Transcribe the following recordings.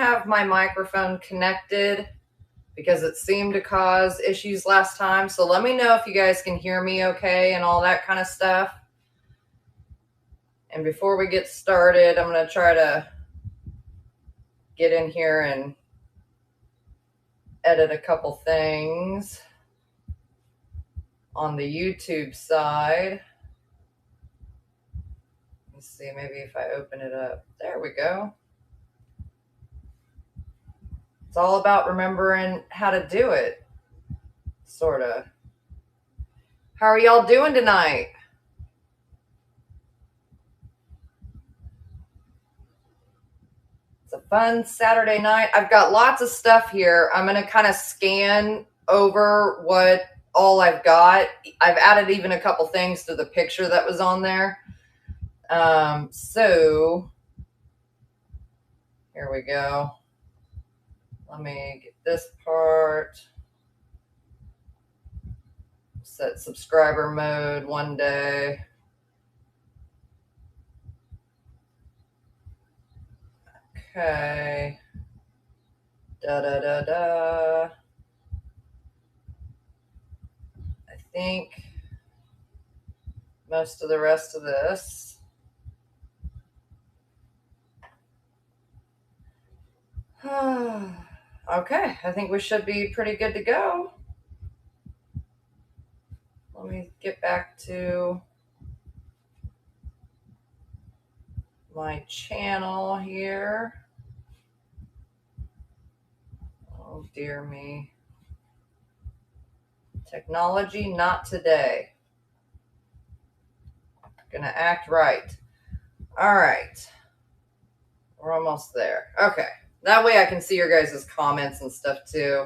have my microphone connected because it seemed to cause issues last time. So let me know if you guys can hear me okay and all that kind of stuff. And before we get started, I'm going to try to get in here and edit a couple things on the YouTube side. Let me see, maybe if I open it up. There we go. It's all about remembering how to do it, sort of. How are y'all doing tonight? It's a fun Saturday night. I've got lots of stuff here. I'm going to kind of scan over what all I've got. I've added even a couple things to the picture that was on there. So here we go. Let me get this part. Set subscriber mode one day. Okay. I think most of the rest of this. Okay, I think we should be pretty good to go. Let me get back to my channel here. Oh, dear me. Technology, not today. Gonna act right. All right. We're almost there. Okay. That way I can see your guys' comments and stuff too.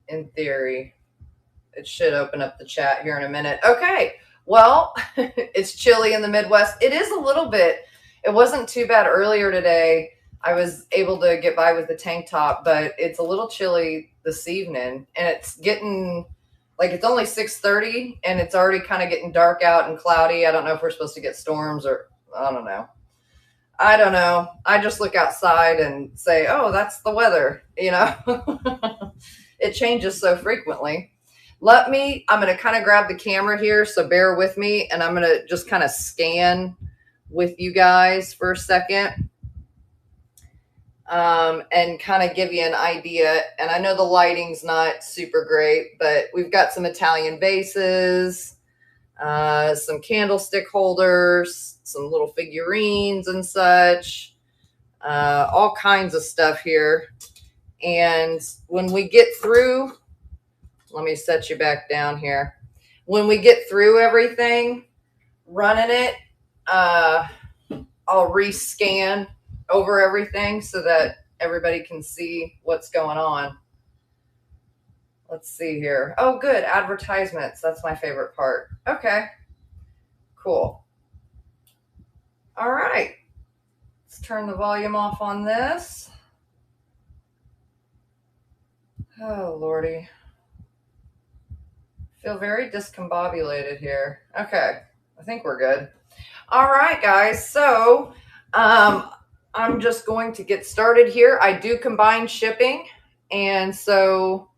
In theory, it should open up the chat here in a minute. Okay. Well, it's chilly in the Midwest. It is a little bit. It wasn't too bad earlier today. I was able to get by with the tank top, but it's a little chilly this evening, and it's getting like it's only 6:30 and it's already kind of getting dark out and cloudy. I don't know if we're supposed to get storms or I don't know. I just look outside and say, oh, that's the weather, you know. It changes so frequently. I'm going to kind of grab the camera here, so bear with me, and I'm going to just kind of scan with you guys for a second. And kind of give you an idea. And I know the lighting's not super great, but we've got some Italian vases, some candlestick holders, some little figurines and such, all kinds of stuff here. And when we get through, let me set you back down here. When we get through everything, running it, I'll rescan over everything so that everybody can see what's going on. Let's see here. Oh, good. Advertisements. That's my favorite part. Okay. Cool. All right. Let's turn the volume off on this. Oh, Lordy. Feel very discombobulated here. Okay. I think we're good. All right, guys. So, I'm just going to get started here. I do combine shipping, and so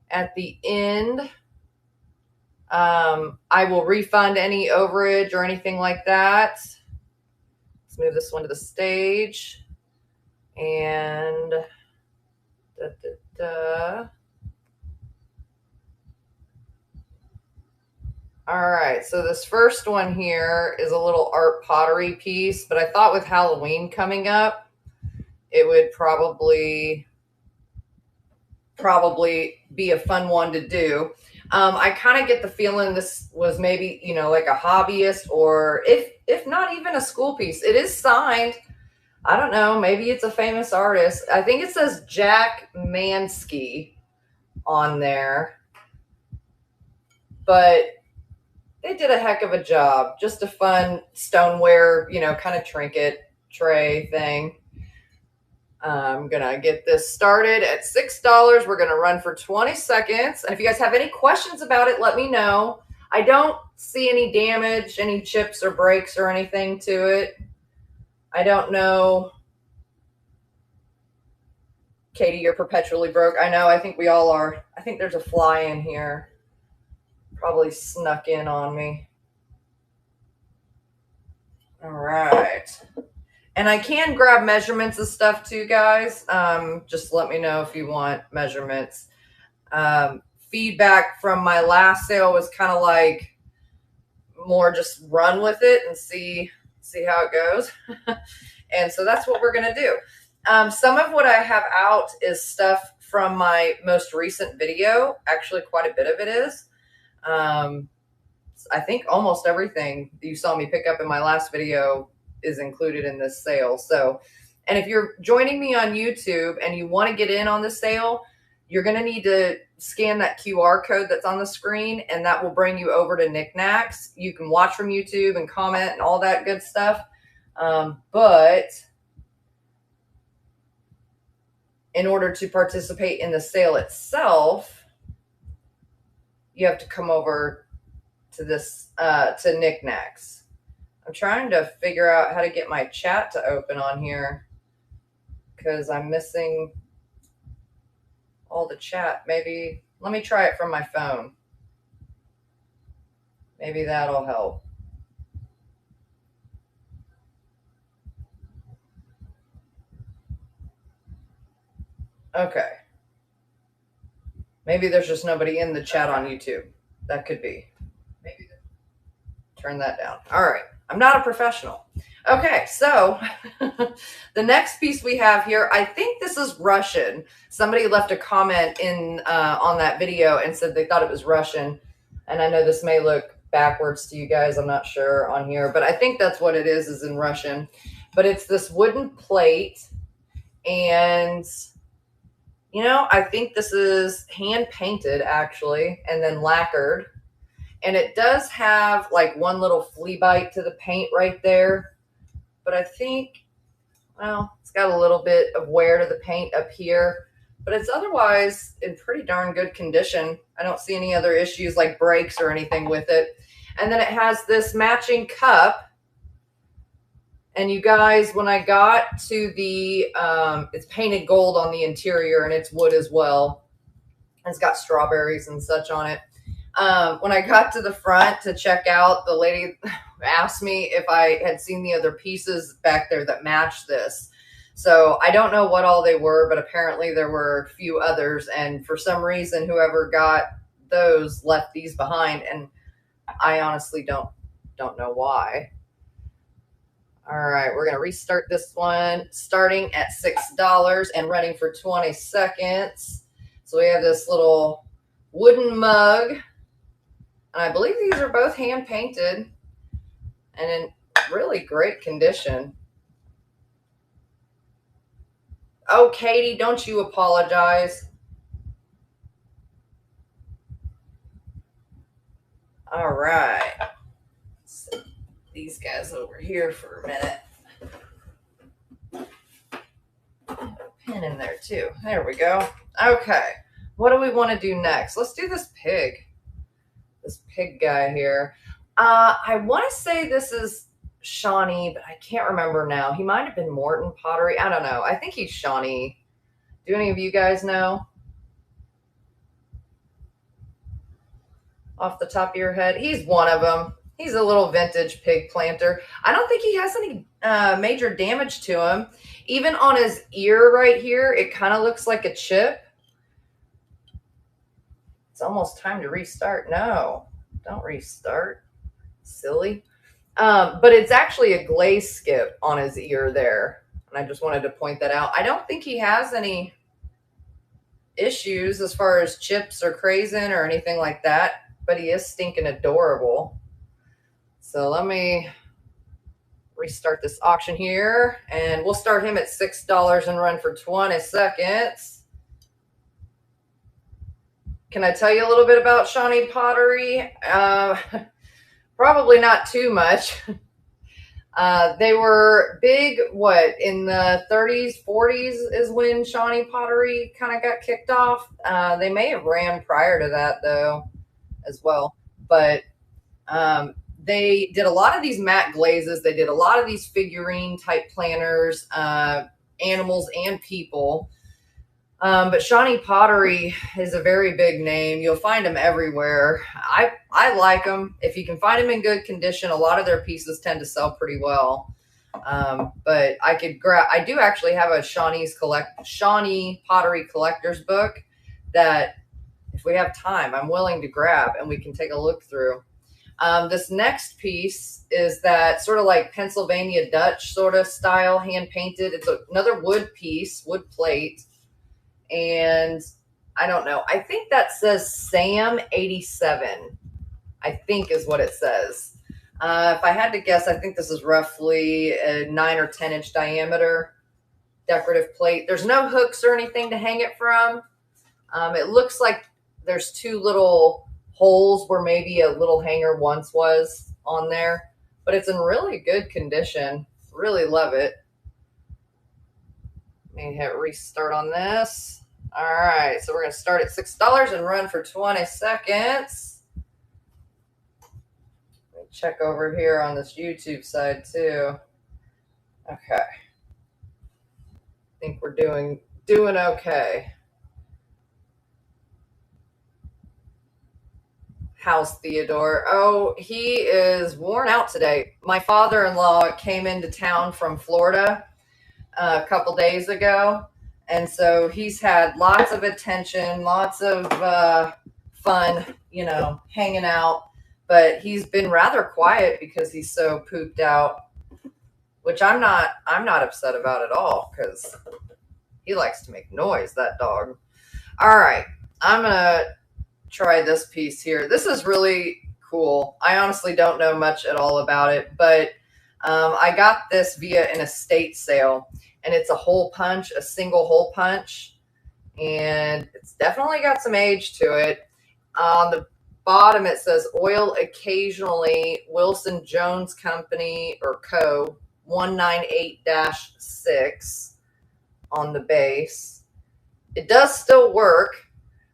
at the end, I will refund any overage or anything like that. Let's move this one to the stage. And all right, so this first one here is a little art pottery piece, but I thought with Halloween coming up, it would probably be a fun one to do. I kind of get the feeling this was maybe, like a hobbyist, or if not even a school piece. It is signed. I don't know. Maybe it's a famous artist. I think it says Jack Mansky on there, but they did a heck of a job. Just a fun stoneware, kind of trinket tray thing. I'm going to get this started at $6. We're going to run for 20 seconds. And if you guys have any questions about it, let me know. I don't see any damage, any chips or breaks or anything to it. I don't know. Katie, you're perpetually broke. I know. I think we all are. I think there's a fly in here. Probably snuck in on me. All right. And I can grab measurements of stuff too, guys. Just let me know if you want measurements. Feedback from my last sale was kind of like more just run with it and see how it goes. And so that's what we're going to do. Some of what I have out is stuff from my most recent video. Actually, quite a bit of it is. I think almost everything you saw me pick up in my last video is included in this sale. So, and if you're joining me on YouTube and you want to get in on the sale, you're going to need to scan that QR code that's on the screen, and that will bring you over to Niknax. You can watch from YouTube and comment and all that good stuff. But in order to participate in the sale itself, you have to come over to this, to Niknax. I'm trying to figure out how to get my chat to open on here because I'm missing all the chat. Maybe, let me try it from my phone. Maybe that'll help. Okay. Maybe there's just nobody in the chat on YouTube. That could be. Maybe turn that down. All right. I'm not a professional. Okay, so the next piece we have here, I think this is Russian. Somebody left a comment in on that video and said they thought it was Russian. And I know this may look backwards to you guys. I'm not sure on here, but I think that's what it is in Russian. But it's this wooden plate. And, you know, I think this is hand painted actually, and then lacquered. And it does have like one little flea bite to the paint right there. But I think, well, it's got a little bit of wear to the paint up here. But it's otherwise in pretty darn good condition. I don't see any other issues like breaks or anything with it. And then it has this matching cup. And you guys, when I got to the, it's painted gold on the interior and it's wood as well. It's got strawberries and such on it. When I got to the front to check out, the lady asked me if I had seen the other pieces back there that matched this. So I don't know what all they were, but apparently there were a few others. And for some reason, whoever got those left these behind. And I honestly don't know why. All right, we're going to restart this one starting at $6 and running for 20 seconds. So we have this little wooden mug. And I believe these are both hand painted and in really great condition. Oh, Katie, don't you apologize. All right. Let's set these guys over here for a minute. Put a pin in there too. There we go. Okay. What do we want to do next? Let's do this pig. This pig guy here. I want to say this is Shawnee, but I can't remember now. He might have been Morton Pottery. I don't know. I think he's Shawnee. Do any of you guys know? Off the top of your head? He's one of them. He's a little vintage pig planter. I don't think he has any major damage to him. Even on his ear right here, it kind of looks like a chip. It's almost time to restart. No, don't restart. Silly. But it's actually a glaze skip on his ear there. And I just wanted to point that out. I don't think he has any issues as far as chips or crazing or anything like that. But he is stinking adorable. So let me restart this auction here. And we'll start him at $6 and run for 20 seconds. Can I tell you a little bit about Shawnee Pottery? Probably not too much. They were big, in the 30s, 40s is when Shawnee Pottery kind of got kicked off. They may have ran prior to that, though, as well. But They did a lot of these matte glazes. They did a lot of these figurine type planners, animals and people. But Shawnee Pottery is a very big name. You'll find them everywhere. I like them. If you can find them in good condition, a lot of their pieces tend to sell pretty well. But I do actually have a Shawnee Pottery collector's book that if we have time, I'm willing to grab and we can take a look through. This next piece is that sort of like Pennsylvania Dutch sort of style, hand painted. It's another wood piece, wood plate. And I don't know. I think that says Sam 87, I think is what it says. If I had to guess, I think this is roughly a 9 or 10 inch diameter decorative plate. There's no hooks or anything to hang it from. It looks like there's two little holes where maybe a little hanger once was on there, but it's in really good condition. Really love it. Let me hit restart on this. All right, so we're going to start at $6 and run for 20 seconds. Let me check over here on this YouTube side too. Okay. I think we're doing okay. How's Theodore? Oh, he is worn out today. My father-in-law came into town from Florida a couple days ago. And so he's had lots of attention, lots of fun, you know, hanging out. But he's been rather quiet because he's so pooped out, which I'm not upset about at all because he likes to make noise, that dog. All right, I'm going to try this piece here. This is really cool. I honestly don't know much at all about it, but I got this via an estate sale. And it's a hole punch, a single hole punch. And it's definitely got some age to it. On the bottom, it says oil occasionally, Wilson Jones Company or Co. 198-6 on the base. It does still work.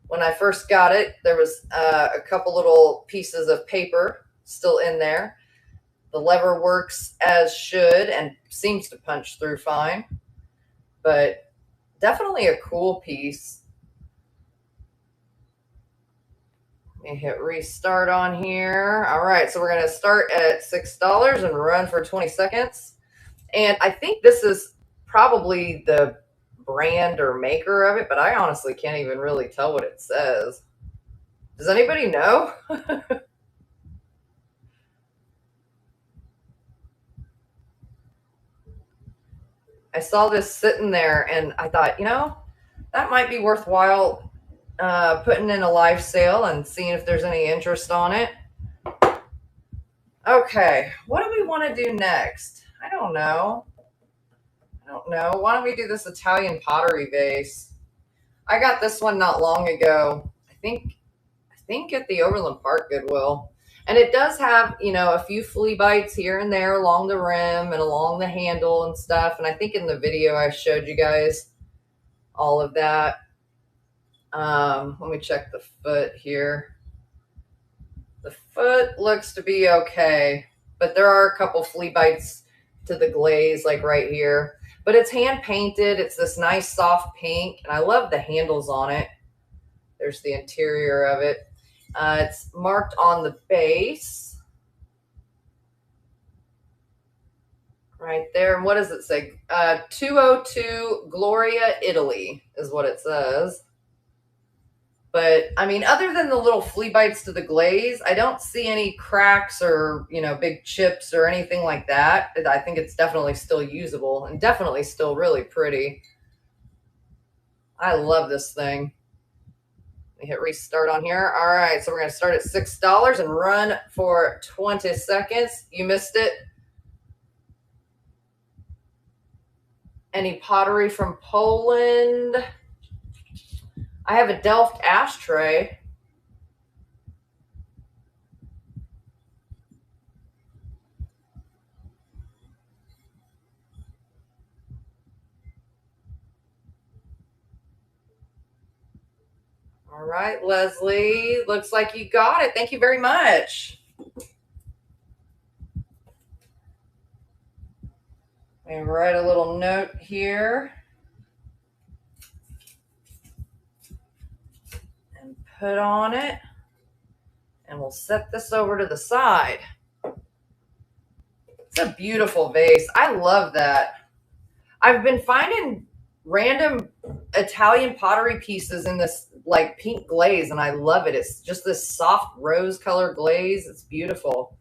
When I first got it, there was a couple little pieces of paper still in there. The lever works as should and seems to punch through fine, but definitely a cool piece. Let me hit restart on here. All right, so we're going to start at $6 and run for 20 seconds. And I think this is probably the brand or maker of it, but I honestly can't even really tell what it says. Does anybody know? I saw this sitting there and I thought, you know, that might be worthwhile putting in a live sale and seeing if there's any interest on it. Okay, what do we want to do next? I don't know. Why don't we do this Italian pottery vase? I got this one not long ago. I think at the Overland Park Goodwill. And it does have, you know, a few flea bites here and there along the rim and along the handle and stuff. And I think in the video I showed you guys all of that. Let me check the foot here. The foot looks to be okay, but there are a couple flea bites to the glaze, like right here. But it's hand painted. It's this nice soft pink, and I love the handles on it. There's the interior of it. It's marked on the base right there. And what does it say? 202 Gloria, Italy is what it says. But I mean, other than the little flea bites to the glaze, I don't see any cracks or, you know, big chips or anything like that. I think it's definitely still usable and definitely still really pretty. I love this thing. Let me hit restart on here. All right, so we're going to start at $6 and run for 20 seconds. You missed it. Any pottery from Poland? I have a Delft ashtray. All right, Leslie, looks like you got it. Thank you very much. We write a little note here and put on it. And we'll set this over to the side. It's a beautiful vase. I love that. I've been finding random Italian pottery pieces in this like pink glaze, and I love it. It's just this soft rose color glaze. It's beautiful.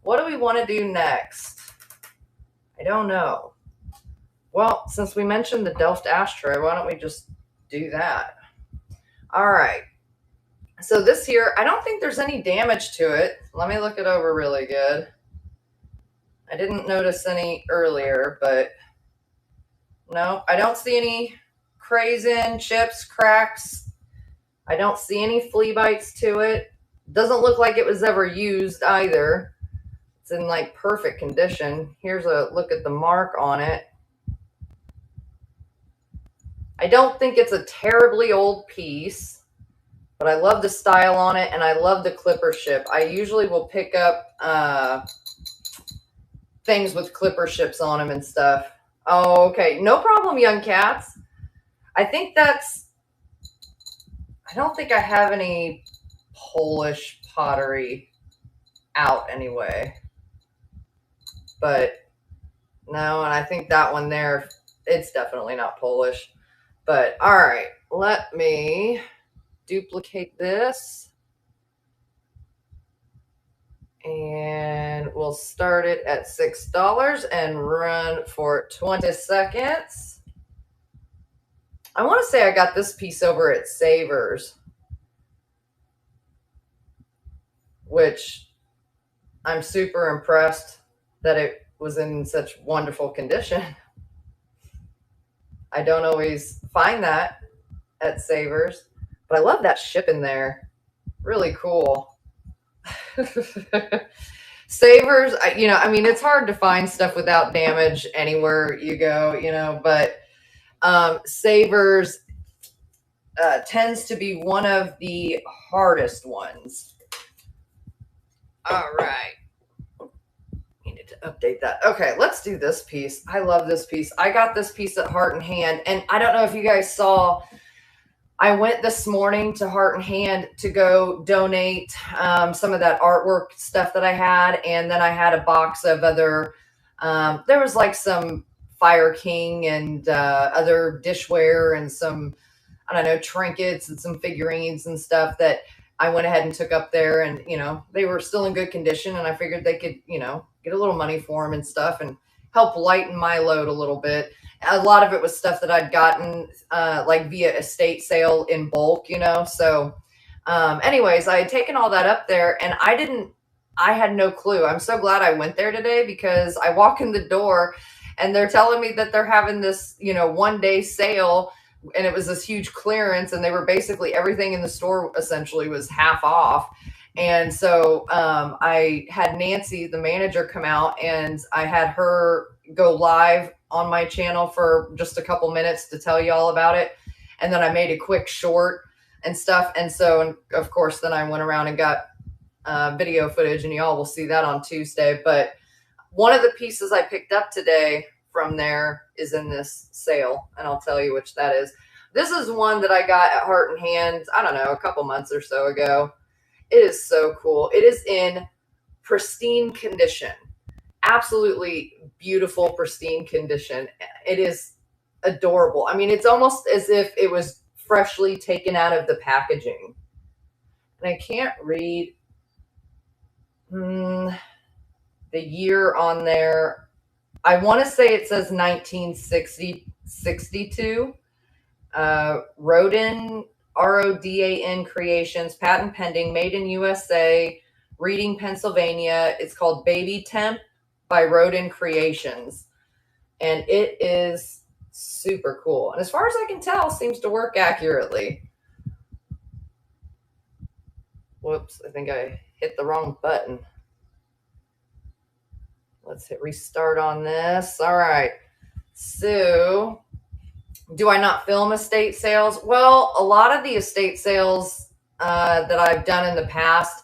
What do we want to do next? I don't know. Well, since we mentioned the Delft ashtray, why don't we just do that? All right. So this here, I don't think there's any damage to it. Let me look it over really good. I didn't notice any earlier, but no, I don't see any crazy chips, cracks. I don't see any flea bites to it. Doesn't look like it was ever used either. It's in like perfect condition. Here's a look at the mark on it. I don't think it's a terribly old piece, but I love the style on it, and I love the clipper ship. I usually will pick up things with clipper ships on them and stuff. Oh, okay. No problem, young cats. I don't think I have any Polish pottery out anyway. But no, and I think that one there, it's definitely not Polish. But all right, let me duplicate this. And we'll start it at $6 and run for 20 seconds. I want to say I got this piece over at Savers, which I'm super impressed that it was in such wonderful condition. I don't always find that at Savers, but I love that ship in there. Really cool. Savers, I mean, it's hard to find stuff without damage anywhere you go, but Savers tends to be one of the hardest ones. All right. Needed to update that. Okay, let's do this piece. I love this piece. I got this piece at Heart and Hand, and I don't know if you guys saw, I went this morning to Heart and Hand to go donate some of that artwork stuff that I had. And then I had a box of other, there was like some Fire King and other dishware and some, I don't know, trinkets and some figurines and stuff that I went ahead and took up there. And, they were still in good condition. And I figured they could, get a little money for them and stuff and help lighten my load a little bit. A lot of it was stuff that I'd gotten like via estate sale in bulk, So anyways, I had taken all that up there, and I had no clue. I'm so glad I went there today, because I walk in the door and they're telling me that they're having this, 1-day sale, and it was this huge clearance, and they were basically everything in the store essentially was half off. And so I had Nancy, the manager, come out, and I had her go live on my channel for just a couple minutes to tell you all about it. And then I made a quick short and stuff. And so, of course, then I went around and got video footage, and y'all will see that on Tuesday. But one of the pieces I picked up today from there is in this sale, and I'll tell you which that is. This is one that I got at Heart and Hand, I don't know, a couple months or so ago. It is so cool. It is in pristine condition. Absolutely beautiful, pristine condition. It is adorable. I mean, it's almost as if it was freshly taken out of the packaging. And I can't read the year on there. I want to say it says 1962. Rodan, RODAN Creations, patent pending, made in USA, Reading, Pennsylvania. It's called Baby Temp by Rodan Creations, and it is super cool. And as far as I can tell, seems to work accurately. Whoops, I think I hit the wrong button. Let's hit restart on this. All right. So, do I not film estate sales? Well, a lot of the estate sales that I've done in the past,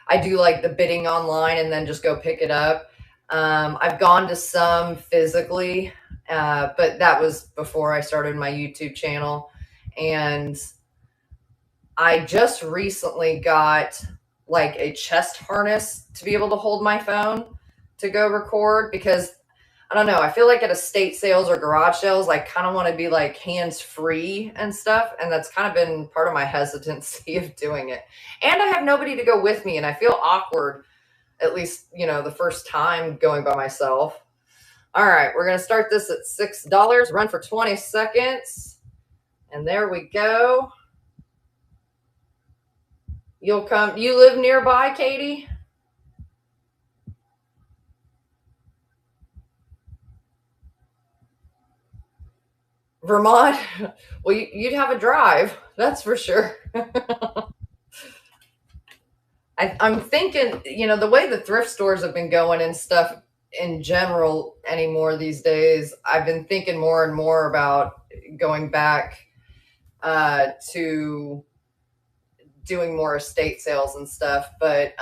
I do like the bidding online and then just go pick it up. I've gone to some physically, but that was before I started my YouTube channel. And I just recently got like a chest harness to be able to hold my phone to go record, because I don't know, I feel like at estate sales or garage sales, I kind of want to be like hands free and stuff. And that's kind of been part of my hesitancy of doing it. And I have nobody to go with me, and I feel awkward, at least, you know, the first time going by myself. All right, we're going to start this at $6, run for 20 seconds. And there we go. You'll come, you live nearby, Katie? Vermont? Well, you'd have a drive, that's for sure. I'm thinking, you know, the way the thrift stores have been going and stuff in general anymore these days, I've been thinking more and more about going back to doing more estate sales and stuff. But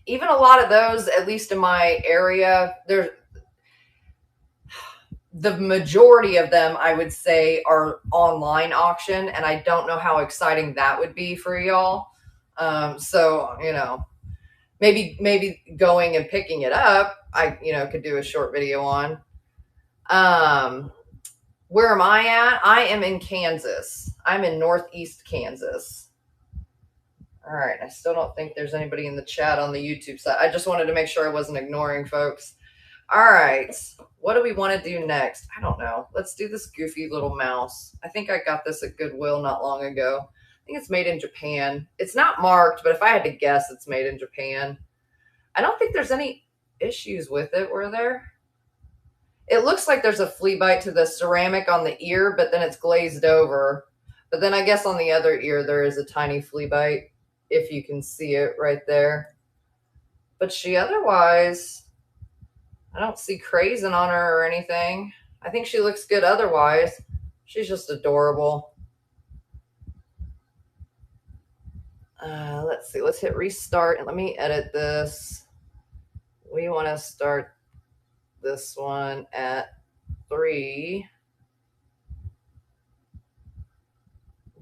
even a lot of those, at least in my area, there's the majority of them, I would say, are online auction, and I don't know how exciting that would be for y'all. So, you know, maybe going and picking it up, I, you know, could do a short video on. Where am I at? I am in Kansas. I'm in Northeast Kansas. All right. I still don't think there's anybody in the chat on the YouTube side. I just wanted to make sure I wasn't ignoring folks. All right. What do we want to do next? I don't know. Let's do this goofy little mouse. I think I got this at Goodwill not long ago. I think it's made in Japan. It's not marked, but if I had to guess, it's made in Japan. I don't think there's any issues with it, were there? It looks like there's a flea bite to the ceramic on the ear, but then it's glazed over. But then I guess on the other ear, there is a tiny flea bite, if you can see it right there. But she otherwise, I don't see crazing on her or anything. I think she looks good otherwise. She's just adorable. Let's see. Let's hit restart and let me edit this. We want to start this one at $3.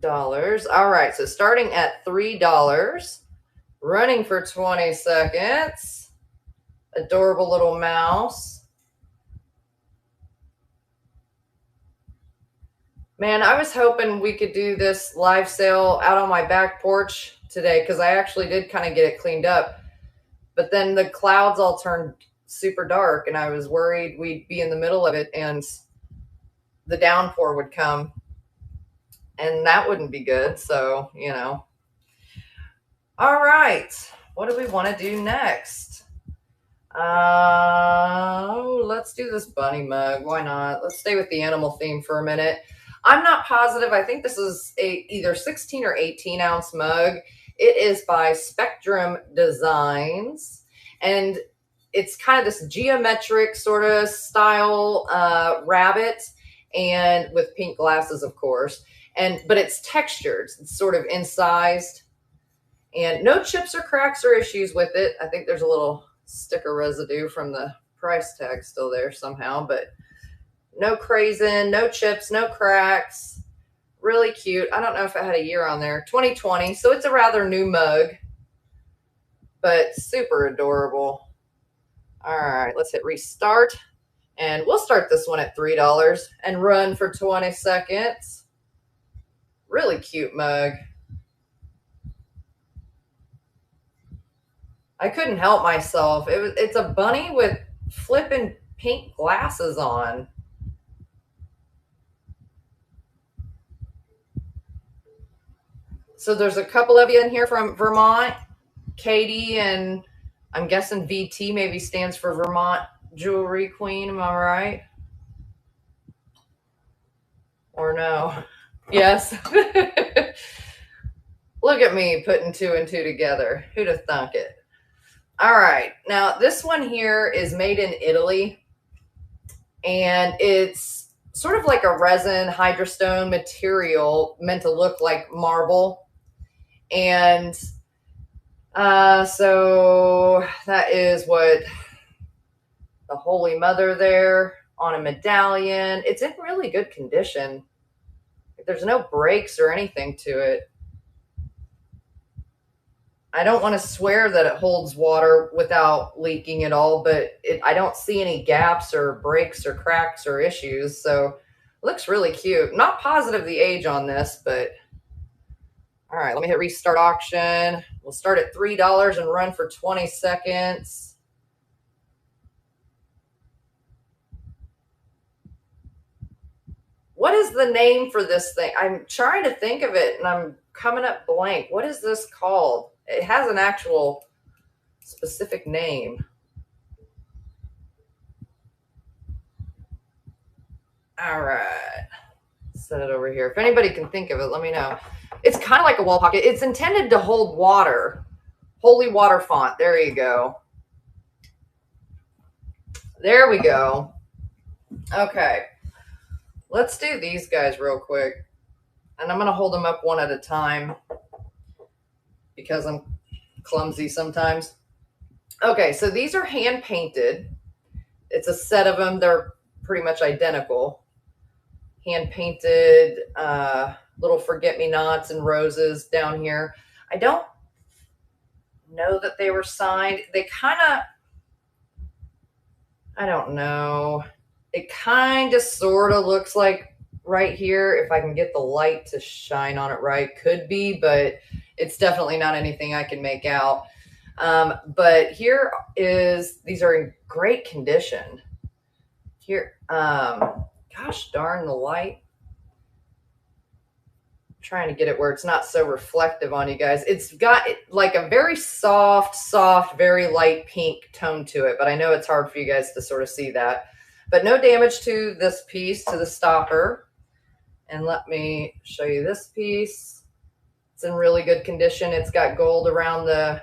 All right. So starting at $3, running for 20 seconds. Adorable little mouse. Man, I was hoping we could do this live sale out on my back porch today, because I actually did kind of get it cleaned up. But then the clouds all turned super dark, and I was worried we'd be in the middle of it and the downpour would come, and that wouldn't be good. So, you know. All right. What do we want to do next? Let's do this bunny mug. Why not? Let's stay with the animal theme for a minute. I'm not positive. I think this is either 16 or 18 ounce mug. It is by Spectrum Designs, and it's kind of this geometric sort of style rabbit, and with pink glasses, of course. But it's textured. It's sort of incised, and no chips or cracks or issues with it. I think there's a little sticker residue from the price tag still there somehow, but no crazing, no chips, no cracks. Really cute. I don't know if it had a year on there. 2020. So it's a rather new mug, but super adorable. All right, let's hit restart. And we'll start this one at $3 and run for 20 seconds. Really cute mug. I couldn't help myself. It's a bunny with flipping pink glasses on. So there's a couple of you in here from Vermont. Katie, and I'm guessing VT maybe stands for Vermont Jewelry Queen. Am I right? Or no? Yes. Look at me putting two and two together. Who'd have thunk it? All right. Now, this one here is made in Italy, and it's sort of like a resin hydrostone material meant to look like marble. And so that is what, the Holy Mother there on a medallion. It's in really good condition. There's no breaks or anything to it. I don't want to swear that it holds water without leaking at all, but I don't see any gaps or breaks or cracks or issues. So it looks really cute. Not positive the age on this, but all right, let me hit restart auction. We'll start at $3 and run for 20 seconds. What is the name for this thing? I'm trying to think of it and I'm coming up blank. What is this called? It has an actual specific name. All right. Set it over here. If anybody can think of it, let me know. It's kind of like a wall pocket. It's intended to hold water. Holy water font. There you go. There we go. Okay. Let's do these guys real quick. And I'm going to hold them up one at a time because I'm clumsy sometimes. Okay, so these are hand painted. It's a set of them. They're pretty much identical. Hand painted little forget-me-nots and roses down here. I don't know that they were signed. They kind of, I don't know. It kind of sort of looks like right here, if I can get the light to shine on it right, could be, but it's definitely not anything I can make out. But here is, these are in great condition. Here, gosh darn the light. I'm trying to get it where it's not so reflective on you guys. It's got like a very soft, very light pink tone to it, but I know it's hard for you guys to sort of see that. But no damage to this piece, to the stopper. And let me show you this piece. It's in really good condition. It's got gold around the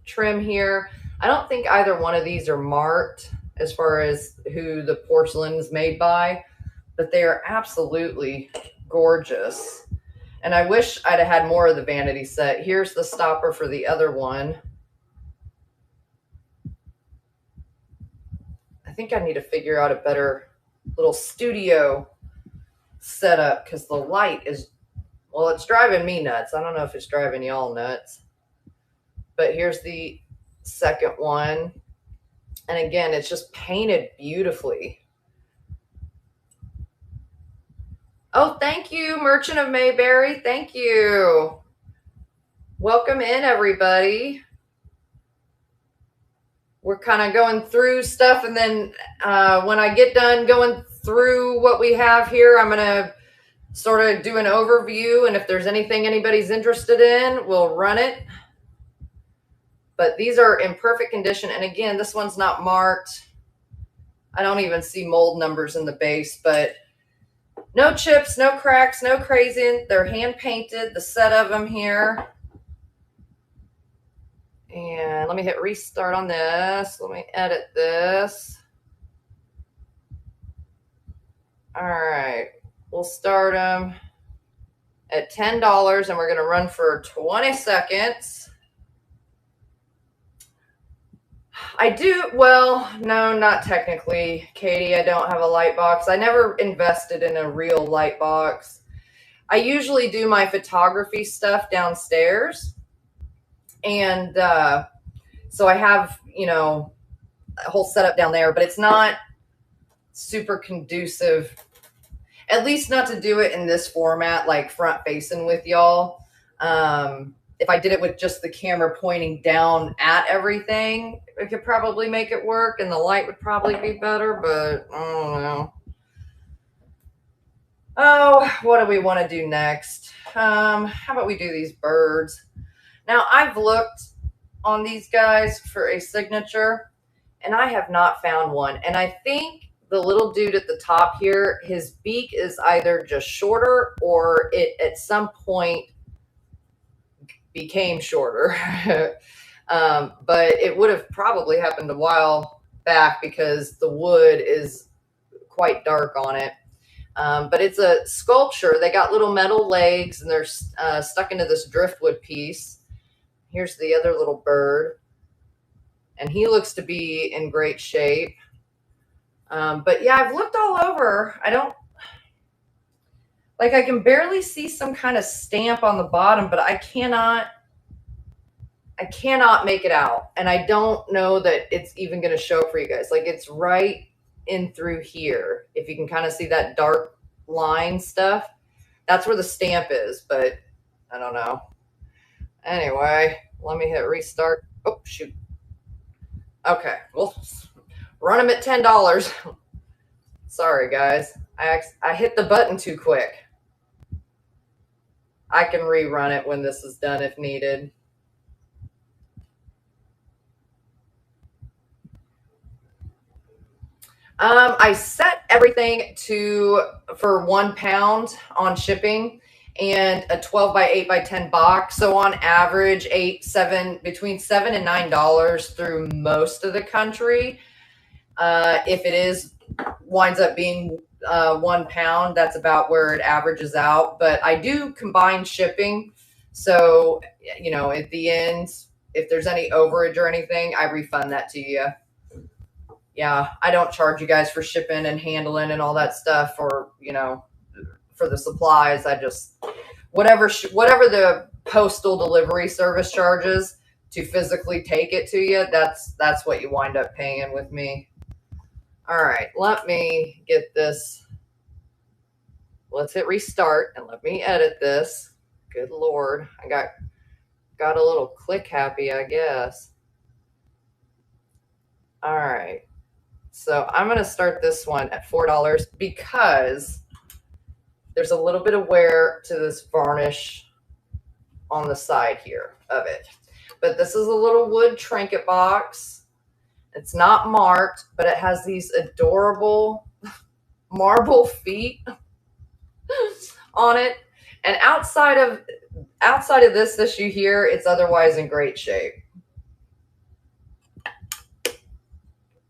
trim here. I don't think either one of these are marked as far as who the porcelain is made by, but they are absolutely gorgeous. And I wish I'd have had more of the Vanity set. Here's the stopper for the other one. I think I need to figure out a better little studio setup because the light is, well, it's driving me nuts. I don't know if it's driving y'all nuts. But here's the second one. And again, it's just painted beautifully. Oh, thank you, Merchant of Mayberry. Thank you. Welcome in, everybody. We're kind of going through stuff, and then when I get done going through what we have here, I'm going to sort of do an overview, and if there's anything anybody's interested in, we'll run it. But these are in perfect condition, and again, this one's not marked. I don't even see mold numbers in the base, but no chips, no cracks, no crazy. They're hand painted, the set of them here. And let me hit restart on this. Let me edit this. All right. We'll start them at $10 and we're going to run for 20 seconds. I do, well, no, not technically, Katie. I don't have a light box. I never invested in a real light box. I usually do my photography stuff downstairs. And so I have, you know, a whole setup down there, but it's not super conducive, at least not to do it in this format, like front facing with y'all. If I did it with just the camera pointing down at everything, it could probably make it work and the light would probably be better, but I don't know. Oh, what do we want to do next? How about we do these birds? Now, I've looked on these guys for a signature, and I have not found one. And I think the little dude at the top here, his beak is either just shorter or it at some point became shorter. But it would have probably happened a while back because the wood is quite dark on it. But it's a sculpture. They got little metal legs, and they're stuck into this driftwood piece. Here's the other little bird. And he looks to be in great shape. But yeah, I've looked all over. I don't, like, I can barely see some kind of stamp on the bottom, but I cannot make it out. And I don't know that it's even going to show up for you guys. Like, it's right in through here. If you can kind of see that dark line stuff, that's where the stamp is, but I don't know. Anyway, let me hit restart. Oh, shoot. Okay, well, run them at $10. Sorry, guys. I hit the button too quick. I can rerun it when this is done if needed. I set everything for £1 on shipping and a 12 by 8 by 10 box. So on average, between $7 and $9 through most of the country. If it winds up being £1, that's about where it averages out. But I do combine shipping. So, you know, at the end, if there's any overage or anything, I refund that to you. Yeah, I don't charge you guys for shipping and handling and all that stuff, or, you know, for the supplies. I just, whatever the postal delivery service charges to physically take it to you, that's what you wind up paying with me. All right, let me get this. Let's hit restart and let me edit this. Good Lord, I got a little click happy, I guess. All right. So I'm going to start this one at $4 because there's a little bit of wear to this varnish on the side here of it. But this is a little wood trinket box. It's not marked, but it has these adorable marble feet on it. And outside of this issue here, it's otherwise in great shape.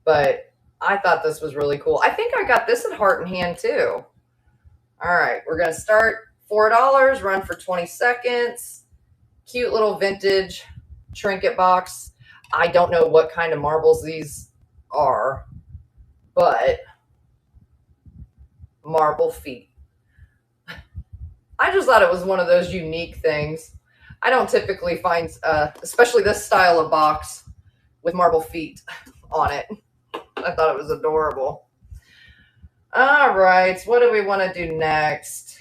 But I thought this was really cool. I think I got this at Heart and Hand too. All right, we're going to start $4, run for 20 seconds. Cute little vintage trinket box. I don't know what kind of marbles these are, but marble feet. I just thought it was one of those unique things. I don't typically find, especially this style of box with marble feet on it. I thought it was adorable. All right, what do we want to do next?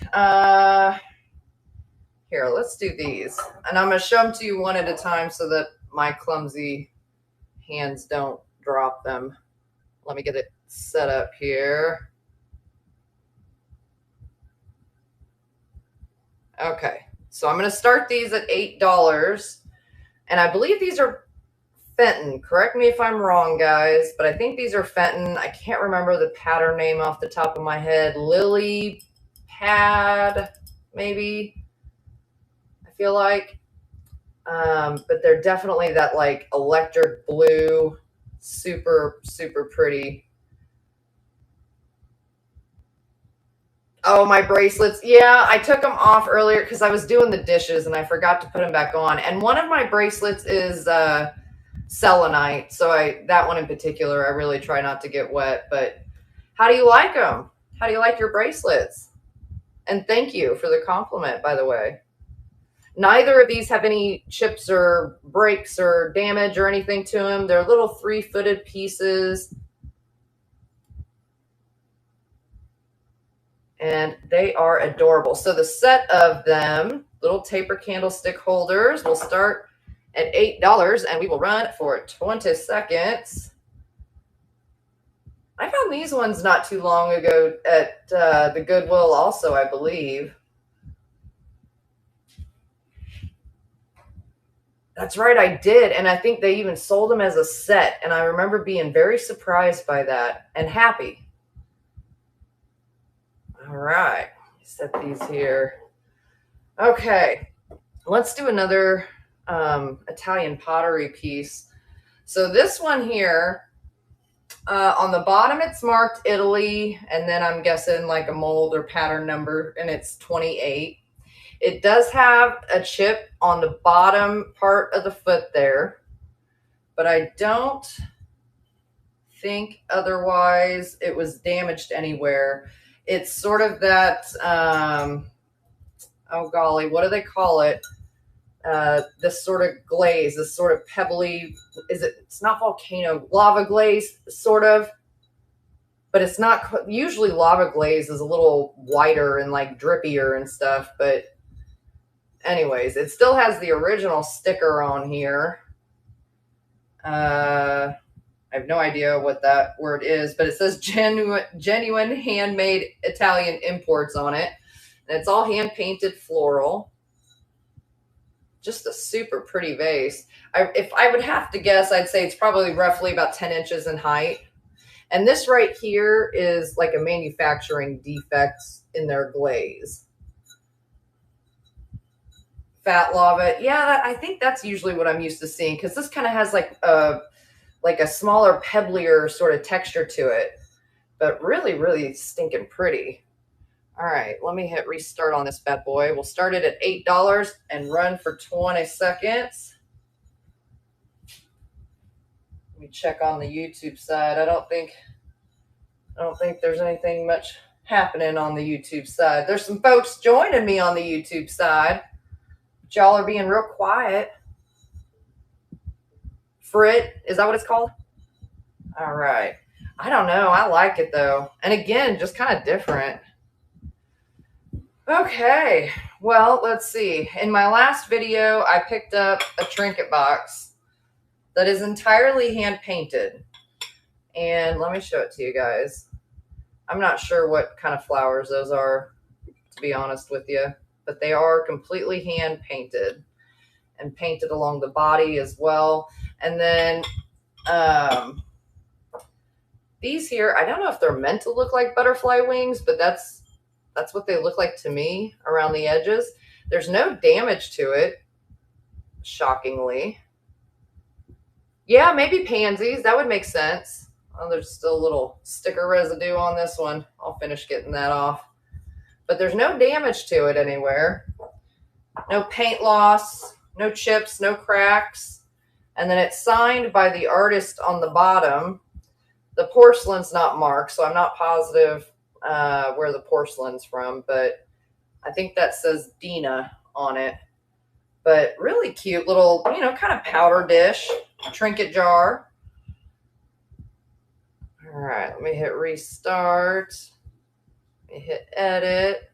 Here, let's do these. And I'm going to show them to you one at a time so that my clumsy hands don't drop them. Let me get it set up here. Okay, so I'm going to start these at $8. And I believe these are Fenton. Correct me if I'm wrong, guys, but I think these are Fenton. I can't remember the pattern name off the top of my head. Lily Pad, maybe, I feel like. But they're definitely that like electric blue, super, super pretty. Oh, my bracelets. Yeah, I took them off earlier because I was doing the dishes and I forgot to put them back on. And one of my bracelets is selenite, so that one in particular I really try not to get wet. But how do you like them? How do you like your bracelets? And thank you for the compliment, by the way. Neither of these have any chips or breaks or damage or anything to them. They're little 3-footed pieces, and they are adorable. So the set of them, little taper candlestick holders, will start at $8, and we will run for 20 seconds. I found these ones not too long ago at the Goodwill also, I believe. That's right, I did, and I think they even sold them as a set, and I remember being very surprised by that and happy. All right, set these here. Okay, let's do another Italian pottery piece. So this one here, on the bottom it's marked Italy, and then I'm guessing like a mold or pattern number, and it's 28. It does have a chip on the bottom part of the foot there, but I don't think otherwise it was damaged anywhere. It's sort of that, oh golly, what do they call it? This sort of glaze, this sort of pebbly, it's not volcano, lava glaze, sort of, but it's not, usually lava glaze is a little whiter and like drippier and stuff, but anyways, it still has the original sticker on here. I have no idea what that word is, but it says genuine handmade Italian imports on it. And it's all hand painted floral. Just a super pretty vase. If I would have to guess, I'd say it's probably roughly about 10 inches in height. And this right here is like a manufacturing defect in their glaze. Fat lava. Yeah, I think that's usually what I'm used to seeing, because this kind of has like a smaller, pebblier sort of texture to it. But really, really stinking pretty. All right, let me hit restart on this bad boy. We'll start it at $8 and run for 20 seconds. Let me check on the YouTube side. I don't think there's anything much happening on the YouTube side. There's some folks joining me on the YouTube side, but y'all are being real quiet. Frit, is that what it's called? All right. I don't know. I like it though. And again, just kind of different. Okay, well, let's see. In my last video, I picked up a trinket box that is entirely hand painted. And let me show it to you guys. I'm not sure what kind of flowers those are, to be honest with you, but they are completely hand painted and painted along the body as well. And then these here, I don't know if they're meant to look like butterfly wings, but that's what they look like to me around the edges. There's no damage to it, shockingly. Yeah, maybe pansies. That would make sense. Oh, there's still a little sticker residue on this one. I'll finish getting that off. But there's no damage to it anywhere. No paint loss, no chips, no cracks. And then it's signed by the artist on the bottom. The porcelain's not marked, so I'm not positive where the porcelain's from, but I think that says Dina on it. But really cute little, kind of powder dish, trinket jar. All right, let me hit restart. Let me hit edit.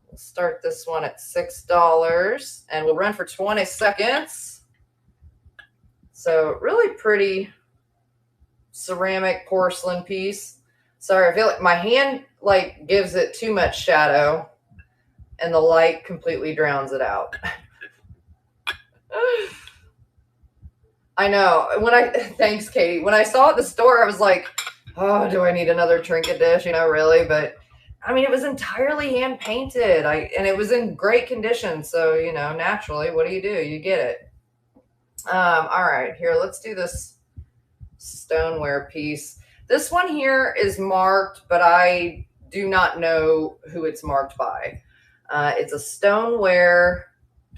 We'll start this one at $6 and we'll run for 20 seconds. So really pretty ceramic porcelain piece. Sorry, I feel like my hand gives it too much shadow and the light completely drowns it out. I know. Thanks, Katie. When I saw it at the store, I was like, oh, do I need another trinket dish? Really? But I mean, it was entirely hand painted. And it was in great condition. So, naturally, what do? You get it. All right, here, let's do this stoneware piece. This one here is marked, but I do not know who it's marked by. It's a stoneware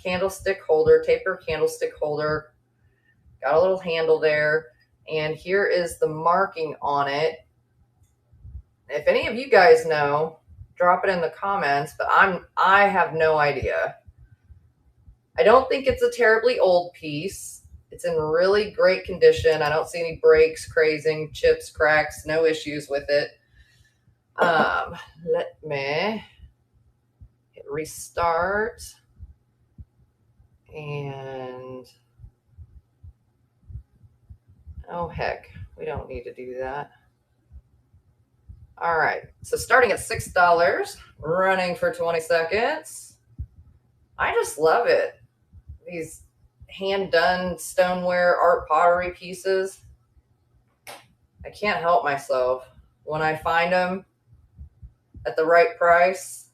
candlestick holder, taper candlestick holder. Got a little handle there. And here is the marking on it. If any of you guys know, drop it in the comments, but I have no idea. I don't think it's a terribly old piece. It's in really great condition. I don't see any breaks, crazing, chips, cracks, no issues with it. Let me hit restart. And oh, heck, we don't need to do that. All right, so starting at $6, running for 20 seconds. I just love it. These hand-done stoneware art pottery pieces. I can't help myself. When I find them at the right price,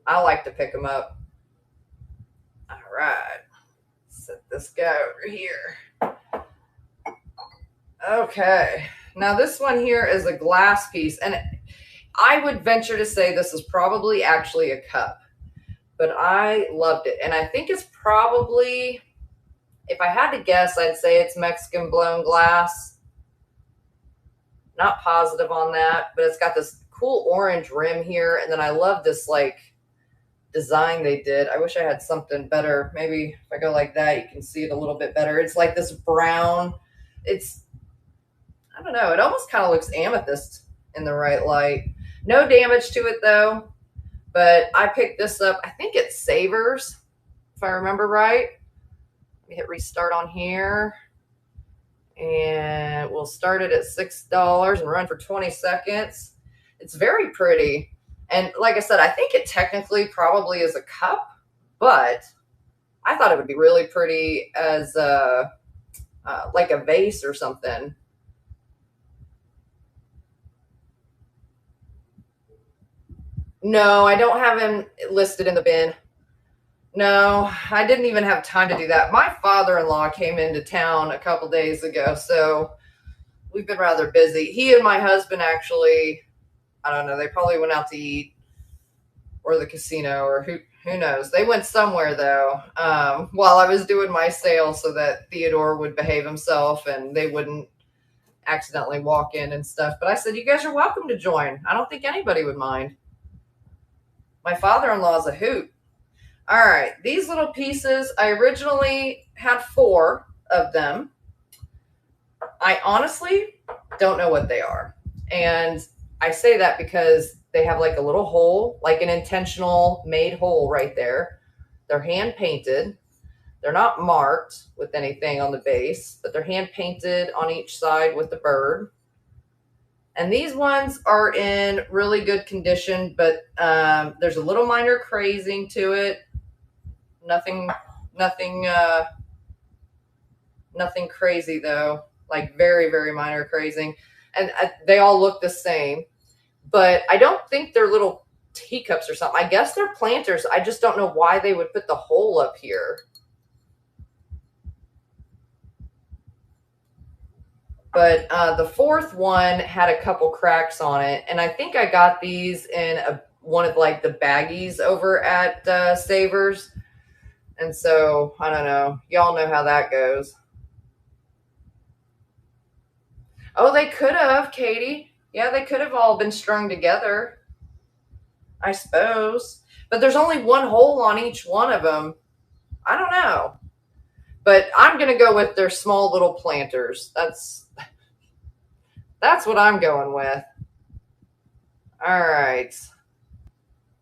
I like to pick them up. All right, set this guy over here. Okay, now this one here is a glass piece, and I would venture to say this is probably actually a cup, but I loved it. And I think it's probably If I had to guess, I'd say it's Mexican blown glass. Not positive on that, but it's got this cool orange rim here. And then I love this like design they did. I wish I had something better. Maybe if I go like that, you can see it a little bit better. It's like this brown. It's, I don't know, it almost kind of looks amethyst in the right light. No damage to it though, but I picked this up. I think it's Savers, if I remember right. Let me hit restart on here. And we'll start it at $6 and run for 20 seconds. It's very pretty. And like I said, I think it technically probably is a cup, but I thought it would be really pretty as like a vase or something. No, I don't have him listed in the bin. No, I didn't even have time to do that. My father-in-law came into town a couple days ago, so we've been rather busy. He and my husband actually, I don't know, they probably went out to eat or the casino or who knows. They went somewhere though, while I was doing my sale so that Theodore would behave himself and they wouldn't accidentally walk in and stuff. But I said, you guys are welcome to join. I don't think anybody would mind. My father-in-law is a hoot. All right, these little pieces, I originally had 4 of them. I honestly don't know what they are. And I say that because they have like a little hole, like an intentional made hole right there. They're hand painted. They're not marked with anything on the base, but they're hand painted on each side with the bird. And these ones are in really good condition, but there's a little minor crazing to it. Nothing crazy though, like very, very minor crazing. And they all look the same, but I don't think they're little teacups or something. I guess they're planters. I just don't know why they would put the hole up here. But the 4th one had a couple cracks on it, and I think I got these in one of like the baggies over at Savers. And so, I don't know. Y'all know how that goes. Oh, they could have, Katie. Yeah, they could have all been strung together, I suppose. But there's only one hole on each one of them. I don't know. But I'm going to go with their small little planters. That's what I'm going with. All right.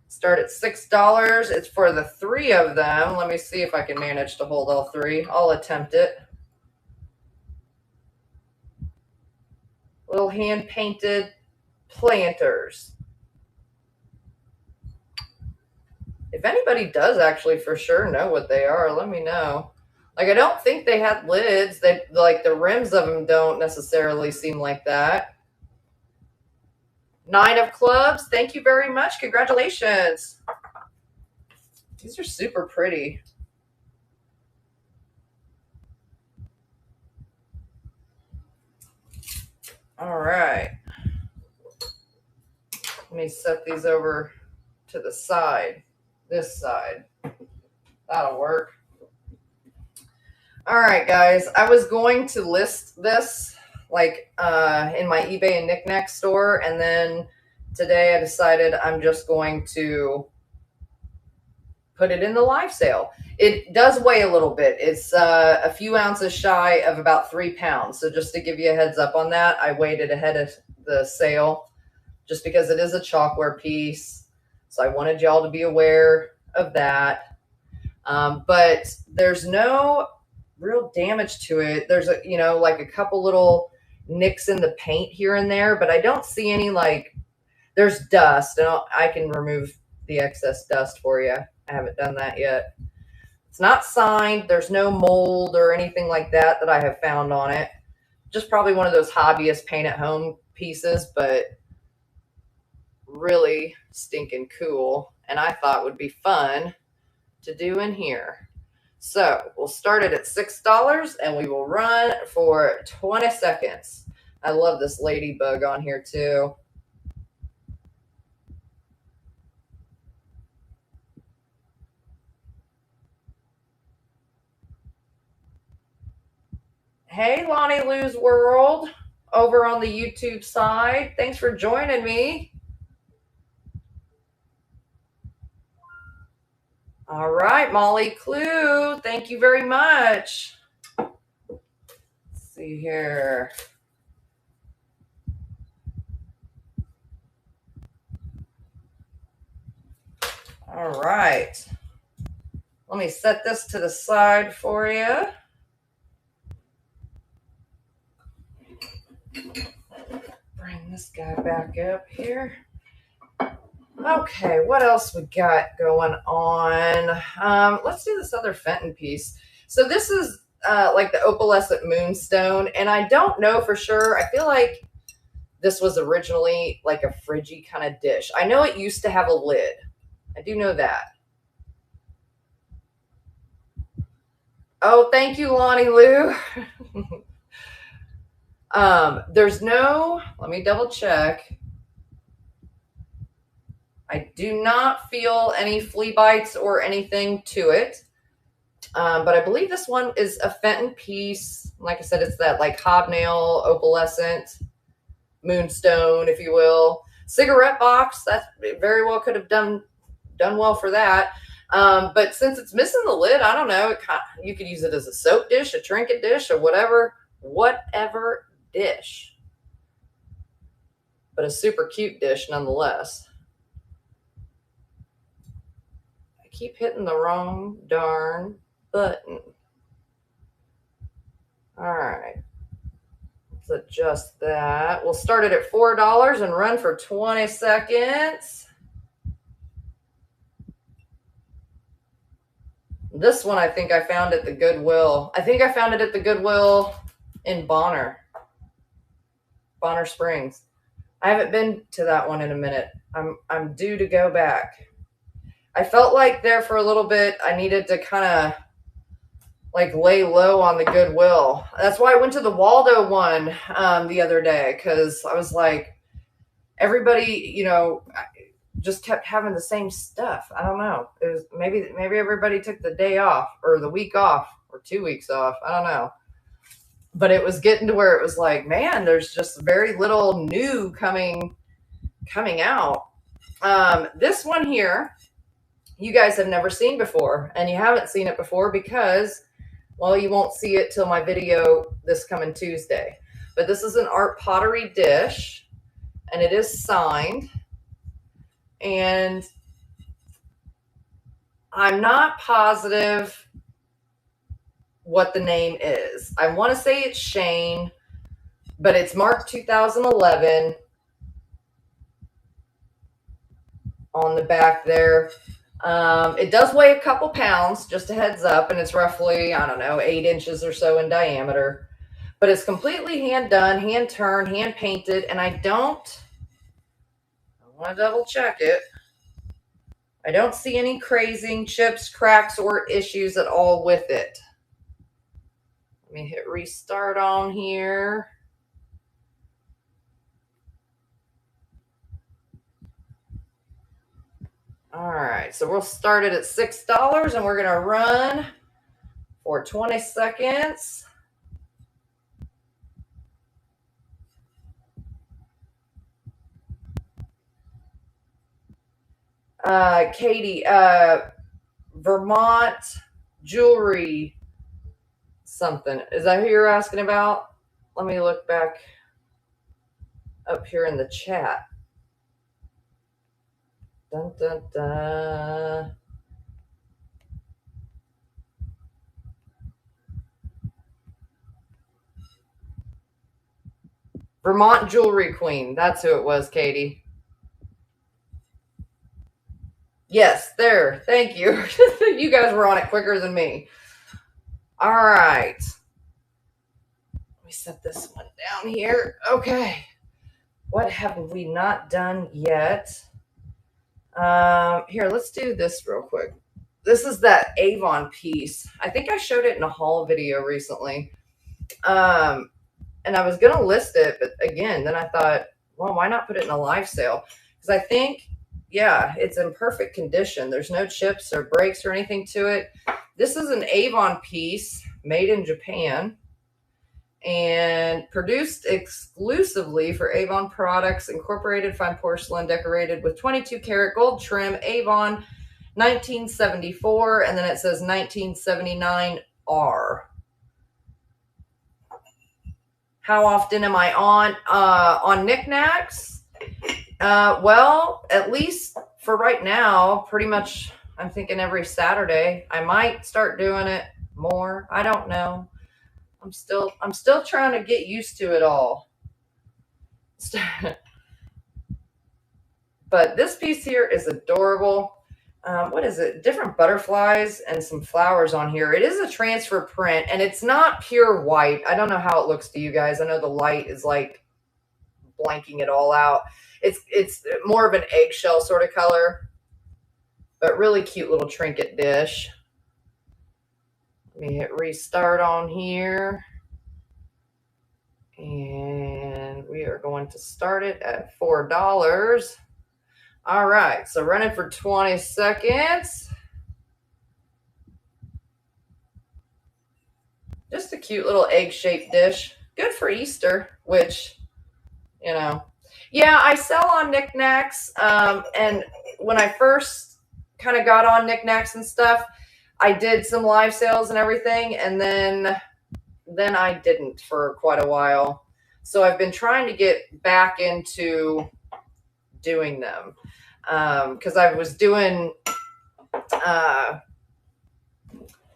Start at $6. It's for the 3 of them. Let me see if I can manage to hold all 3. I'll attempt it. Little hand-painted planters. If anybody does actually for sure know what they are, let me know. Like, I don't think they had lids. They, like, the rims of them don't necessarily seem like that. 9 of clubs. Thank you very much. Congratulations. These are super pretty. All right. Let me set these over to the side. This side. That'll work. All right, guys. I was going to list this like in my eBay and Niknax store, and then today I decided I'm just going to put it in the live sale. It does weigh a little bit. It's a few ounces shy of about 3 pounds. So just to give you a heads up on that, I weighed it ahead of the sale just because it is a chalkware piece. So I wanted y'all to be aware of that. But there's no real damage to it. There's a, you know, like a couple little nicks in the paint here and there, but I don't see any like, there's dust, and I can remove the excess dust for you. I haven't done that yet. It's not signed. There's no mold or anything like that that I have found on it. Just probably one of those hobbyist paint at home pieces, but really stinking cool. And I thought would be fun to do in here. So we'll start it at $6 and we will run for 20 seconds. I love this ladybug on here too. Hey, Lonnie Lou's World over on the YouTube side. Thanks for joining me. All right, Molly Clue, thank you very much. Let's see here. All right. Let me set this to the side for you. Bring this guy back up here. Okay, what else we got going on? Let's do this other Fenton piece. So this is like the opalescent moonstone, and I don't know for sure. I feel like this was originally like a fridgy kind of dish. I know it used to have a lid. I do know that. Oh, thank you, Lonnie Lou. There's no, let me double check. I do not feel any flea bites or anything to it. But I believe this one is a Fenton piece. Like I said, it's that like hobnail, opalescent, moonstone, if you will. Cigarette box, that very well could have done well for that. But since it's missing the lid, I don't know. You could use it as a soap dish, a trinket dish, or whatever dish. But a super cute dish nonetheless. I keep hitting the wrong darn button. All right. Let's adjust that. We'll start it at $4 and run for 20 seconds. This one I think I found at the Goodwill. I think I found it at the Goodwill in Bonner Springs. I haven't been to that one in a minute. I'm due to go back. I felt like there for a little bit I needed to kind of like lay low on the Goodwill. That's why I went to the Waldo one the other day, because I was like, everybody, you know, just kept having the same stuff. I don't know. It was maybe everybody took the day off or the week off or 2 weeks off. I don't know. But it was getting to where it was like, man, there's just very little new coming out. This one here, you guys have never seen before, and you haven't seen it before because, well, you won't see it till my video this coming Tuesday. But this is an art pottery dish, and it is signed. And I'm not positive what the name is. I want to say it's Shane, but it's marked 2011 on the back there. It does weigh a couple pounds, just a heads up, and it's roughly, I don't know, 8 inches or so in diameter. But it's completely hand done, hand turned, hand painted, and I want to double check it. I don't see any crazing, chips, cracks, or issues at all with it. Let me hit restart on here. All right, so we'll start it at $6 and we're going to run for 20 seconds. Katie, Vermont jewelry something. Is that who you're asking about? Let me look back up here in the chat. Dun, dun, dun. Vermont Jewelry Queen. That's who it was, Katie. Yes, there. Thank you. You guys were on it quicker than me. All right. Let me set this one down here. Okay. What have we not done yet? Here, let's do this real quick. This is that Avon piece. I think I showed it in a haul video recently. And I was going to list it, but again, then I thought, well, why not put it in a live sale? Because I think, yeah, it's in perfect condition. There's no chips or breaks or anything to it. This is an Avon piece made in Japan. and produced exclusively for Avon products, incorporated fine porcelain, decorated with 22 karat gold trim, Avon 1974, and then it says 1979R. How often am I on Niknax? Well, at least for right now, pretty much I'm thinking every Saturday. I might start doing it more. I don't know. I'm still trying to get used to it all. But this piece here is adorable. What is it? Different butterflies and some flowers on here. It is a transfer print, and it's not pure white. I don't know how it looks to you guys. I know the light is like blanking it all out. It's more of an eggshell sort of color, but really cute little trinket dish. Let me hit restart on here. And we are going to start it at $4. All right, so run it for 20 seconds. Just a cute little egg-shaped dish. Good for Easter, which, you know. Yeah, I sell on Niknax, and when I first kind of got on Niknax and stuff, I did some live sales and everything, and then I didn't for quite a while. So I've been trying to get back into doing them because I was doing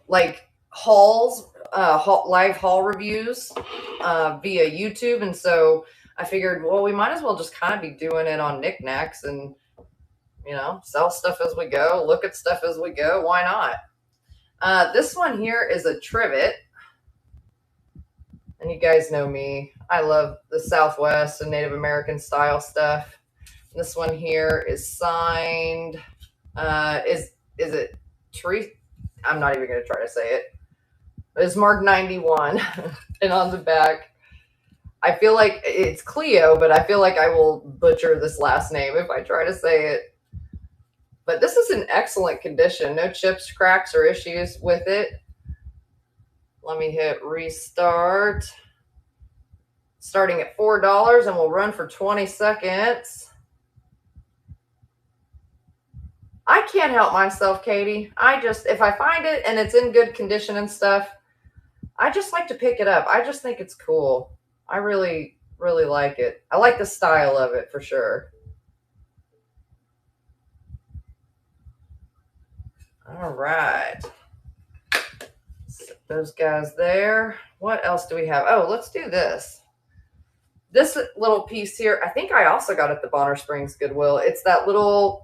like hauls, live haul reviews via YouTube, and so I figured, well, we might as well just kind of be doing it on Niknax and, you know, sell stuff as we go, look at stuff as we go. Why not? This one here is a trivet. And you guys know me. I love the Southwest and Native American style stuff. This one here is signed. Is it Tree? I'm not even going to try to say it. It's marked 91. And on the back, I feel like it's Cleo, but I feel like I will butcher this last name if I try to say it. But this is in excellent condition. No chips, cracks, or issues with it. Let me hit restart. Starting at $4, and we'll run for 20 seconds. I can't help myself, Katie. If I find it and it's in good condition and stuff, I just like to pick it up. I just think it's cool. I really, really like it. I like the style of it for sure. All right. Set those guys there. What else do we have? Oh, let's do this. This little piece here, I think I also got at the Bonner Springs Goodwill. It's that little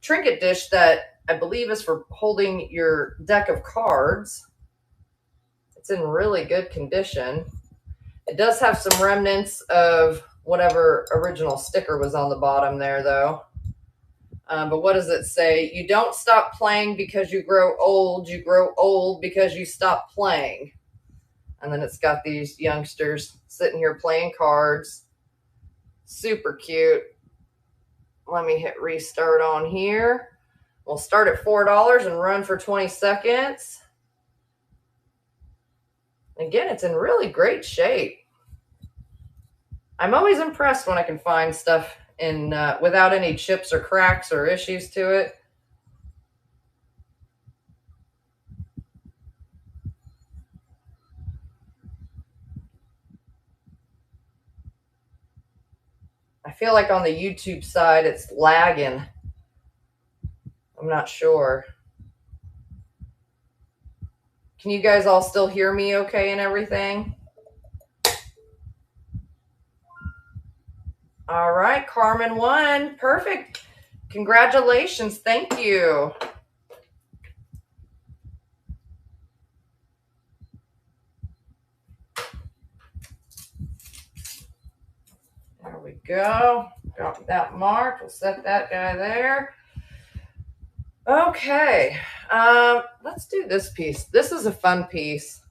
trinket dish that I believe is for holding your deck of cards. It's in really good condition. It does have some remnants of whatever original sticker was on the bottom there, though. But what does it say? You don't stop playing because you grow old. You grow old because you stop playing. And then it's got these youngsters sitting here playing cards. Super cute. Let me hit restart on here. We'll start at $4 and run for 20 seconds. Again, it's in really great shape. I'm always impressed when I can find stuff in without any chips or cracks or issues to it. I feel like on the YouTube side, it's lagging. I'm not sure. Can you guys all still hear me okay and everything? All right, Carmen won. Perfect. Congratulations. Thank you. There we go. Got that marked. We'll set that guy there. Okay. Let's do this piece. This is a fun piece.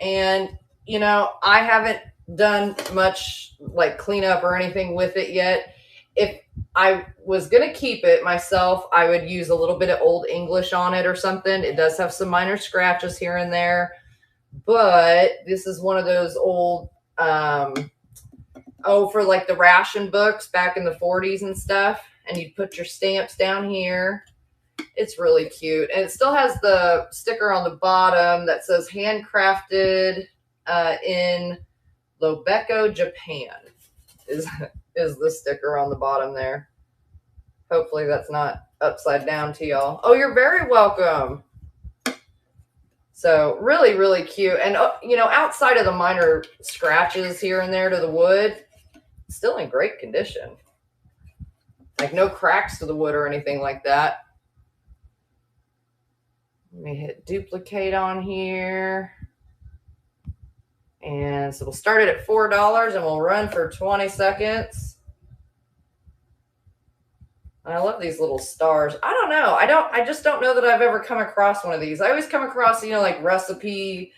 And, you know, I haven't done much like cleanup or anything with it yet. If I was going to keep it myself, I would use a little bit of Old English on it or something. It does have some minor scratches here and there, but this is one of those old, for like the ration books back in the 40s and stuff. And you put your stamps down here. It's really cute. And it still has the sticker on the bottom that says handcrafted in Lobeco, Japan is the sticker on the bottom there. Hopefully that's not upside down to y'all. Oh, you're very welcome. So really, really cute. And, you know, outside of the minor scratches here and there to the wood, still in great condition. Like no cracks to the wood or anything like that. Let me hit duplicate on here. And so we'll start it at $4 and we'll run for 20 seconds. I love these little stars. I don't know. I just don't know that I've ever come across one of these. I always come across, you know, like recipe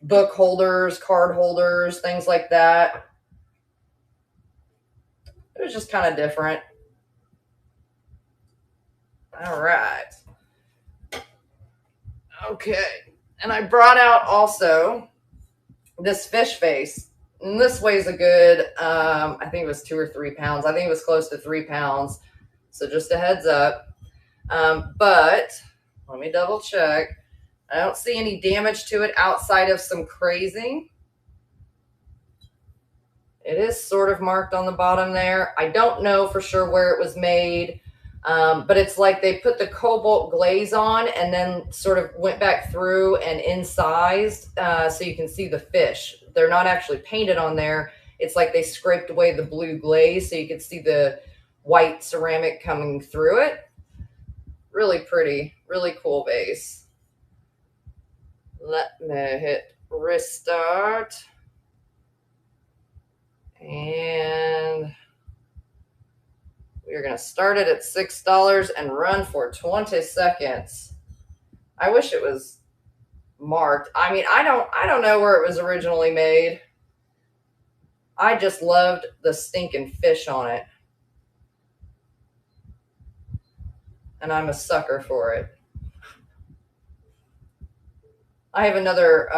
book holders, card holders, things like that. It was just kind of different. All right. Okay. And I brought out also this fish face. And this weighs a good, I think it was 2 or 3 pounds. I think it was close to 3 pounds. So just a heads up. But let me double check. I don't see any damage to it outside of some crazing. It is sort of marked on the bottom there. I don't know for sure where it was made, but it's like they put the cobalt glaze on and then sort of went back through and incised so you can see the fish. They're not actually painted on there. It's like they scraped away the blue glaze so you can see the white ceramic coming through it. Really pretty, really cool vase. Let me hit restart. And we're going to start it at $6 and run for 20 seconds. I wish it was marked. I mean, I don't know where it was originally made. I just loved the stinking fish on it. And I'm a sucker for it. I have another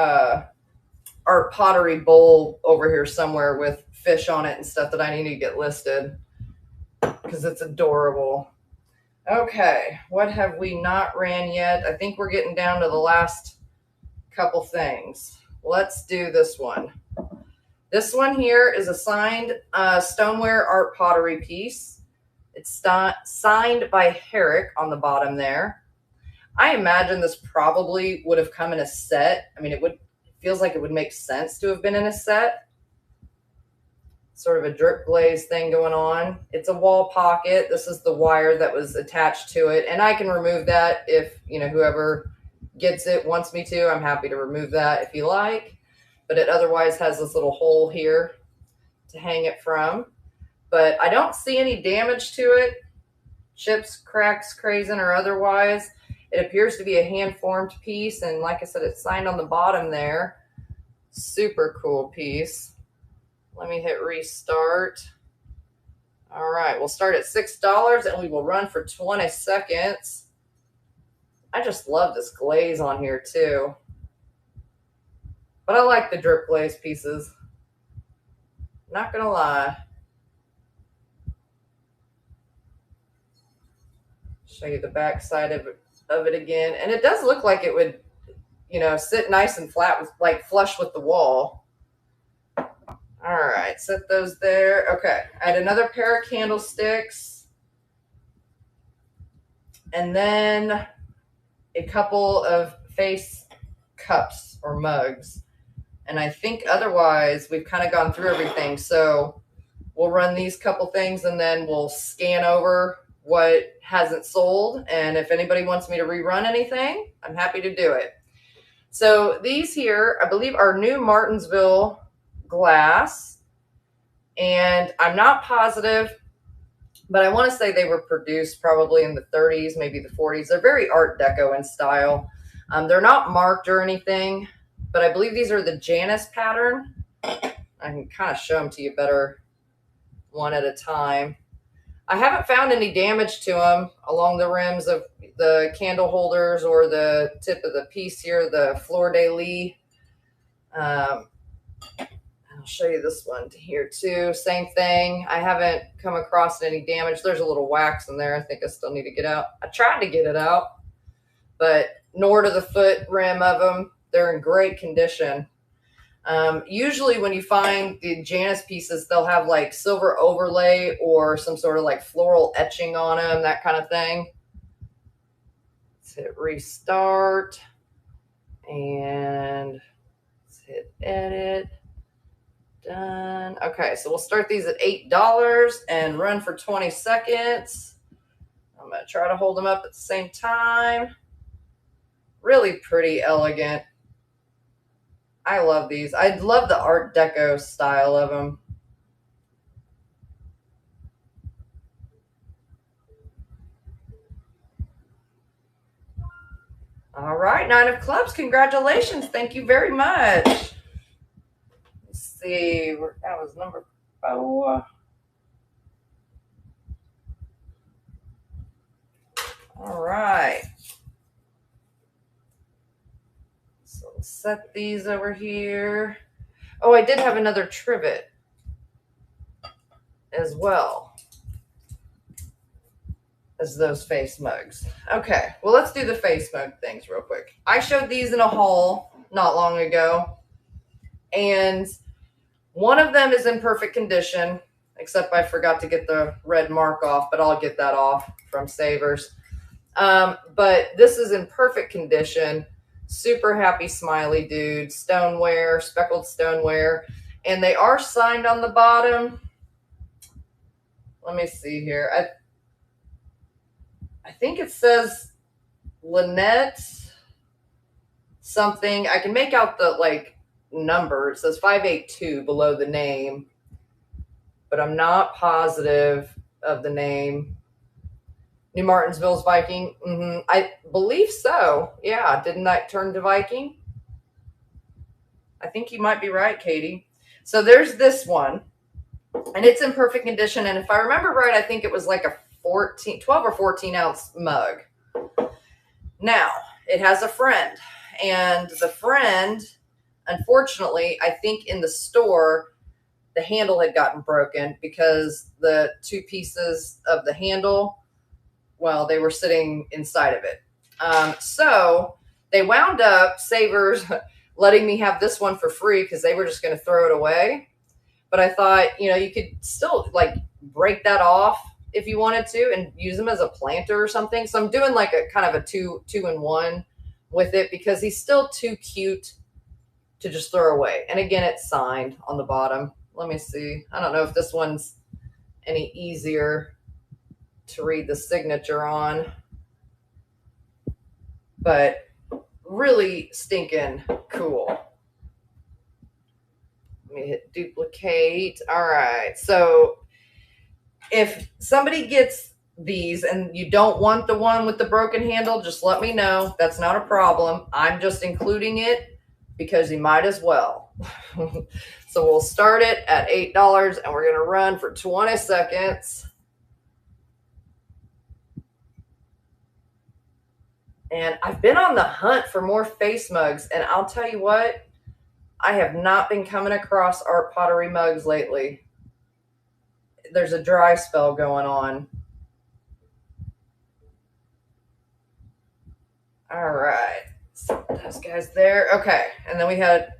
art pottery bowl over here somewhere with fish on it and stuff that I need to get listed because it's adorable. Okay, what have we not ran yet? I think we're getting down to the last couple things. Let's do this one. This one here is a signed Stoneware art pottery piece. It's signed by Herrick on the bottom there. I imagine this probably would have come in a set. I mean, it feels like it would make sense to have been in a set. Sort of a drip glaze thing going on. It's a wall pocket. This is the wire that was attached to it. And I can remove that if, you know, whoever gets it wants me to. I'm happy to remove that if you like. But it otherwise has this little hole here to hang it from. But I don't see any damage to it. Chips, cracks, crazing, or otherwise. It appears to be a hand-formed piece. And like I said, it's signed on the bottom there. Super cool piece. Let me hit restart. All right, we'll start at $6 and we will run for 20 seconds. I just love this glaze on here too. But I like the drip glaze pieces. Not gonna lie. Show you the back side of it again. And it does look like it would, you know, sit nice and flat, with, like flush with the wall. All right, set those there. Okay, I had another pair of candlesticks. And then a couple of face cups or mugs. And I think otherwise we've kind of gone through everything. So we'll run these couple things and then we'll scan over what hasn't sold. And if anybody wants me to rerun anything, I'm happy to do it. So these here, I believe, are new Martinsville glass. And I'm not positive, but I want to say they were produced probably in the 30s, maybe the 40s. They're very Art Deco in style. They're not marked or anything, but I believe these are the Janus pattern. I can kind of show them to you better one at a time. I haven't found any damage to them along the rims of the candle holders or the tip of the piece here, the fleur de lis I'll show you this one here too. Same thing. I haven't come across any damage. There's a little wax in there. I think I still need to get out. I tried to get it out, but nor to the foot rim of them. They're in great condition. Usually when you find the Janus pieces, they'll have like silver overlay or some sort of like floral etching on them, that kind of thing. Let's hit restart and let's hit edit. Done. Okay, so we'll start these at $8 and run for 20 seconds. I'm going to try to hold them up at the same time. Really pretty, elegant. I love these. I love the Art Deco style of them. All right, 9 of clubs. Congratulations. Thank you very much. Let's see. That was number 4. All right. So we'll set these over here. Oh, I did have another trivet as well as those face mugs. Okay, well, let's do the face mug things real quick. I showed these in a haul not long ago, and one of them is in perfect condition, except I forgot to get the red mark off, but I'll get that off from Savers. But this is in perfect condition. Super happy smiley dude. Stoneware, speckled stoneware. And they are signed on the bottom. Let me see here. I think it says Lynette something. I can make out the like number. It says 582 below the name, but I'm not positive of the name. New Martinsville's Viking. I believe so. Yeah, didn't that turn to Viking? I think you might be right, Katie. So there's this one, and it's in perfect condition. And if I remember right, I think it was like a 12 or 14 ounce mug. Now, it has a friend, and the friend, unfortunately, I think in the store, the handle had gotten broken because the 2 pieces of the handle, well, they were sitting inside of it. So they wound up, Savers, letting me have this one for free because they were just going to throw it away. But I thought, you know, you could still like break that off if you wanted to and use them as a planter or something. So I'm doing like a kind of a two-in-one with it because he's still too cute to just throw away. And again, it's signed on the bottom. Let me see. I don't know if this one's any easier to read the signature on, but really stinking cool. Let me hit duplicate. All right. So if somebody gets these and you don't want the one with the broken handle, just let me know. That's not a problem. I'm just including it because you might as well. So we'll start it at $8 and we're going to run for 20 seconds. And I've been on the hunt for more face mugs, and I'll tell you what, I have not been coming across art pottery mugs lately. There's a dry spell going on. All right. So those guys there. Okay. And then we had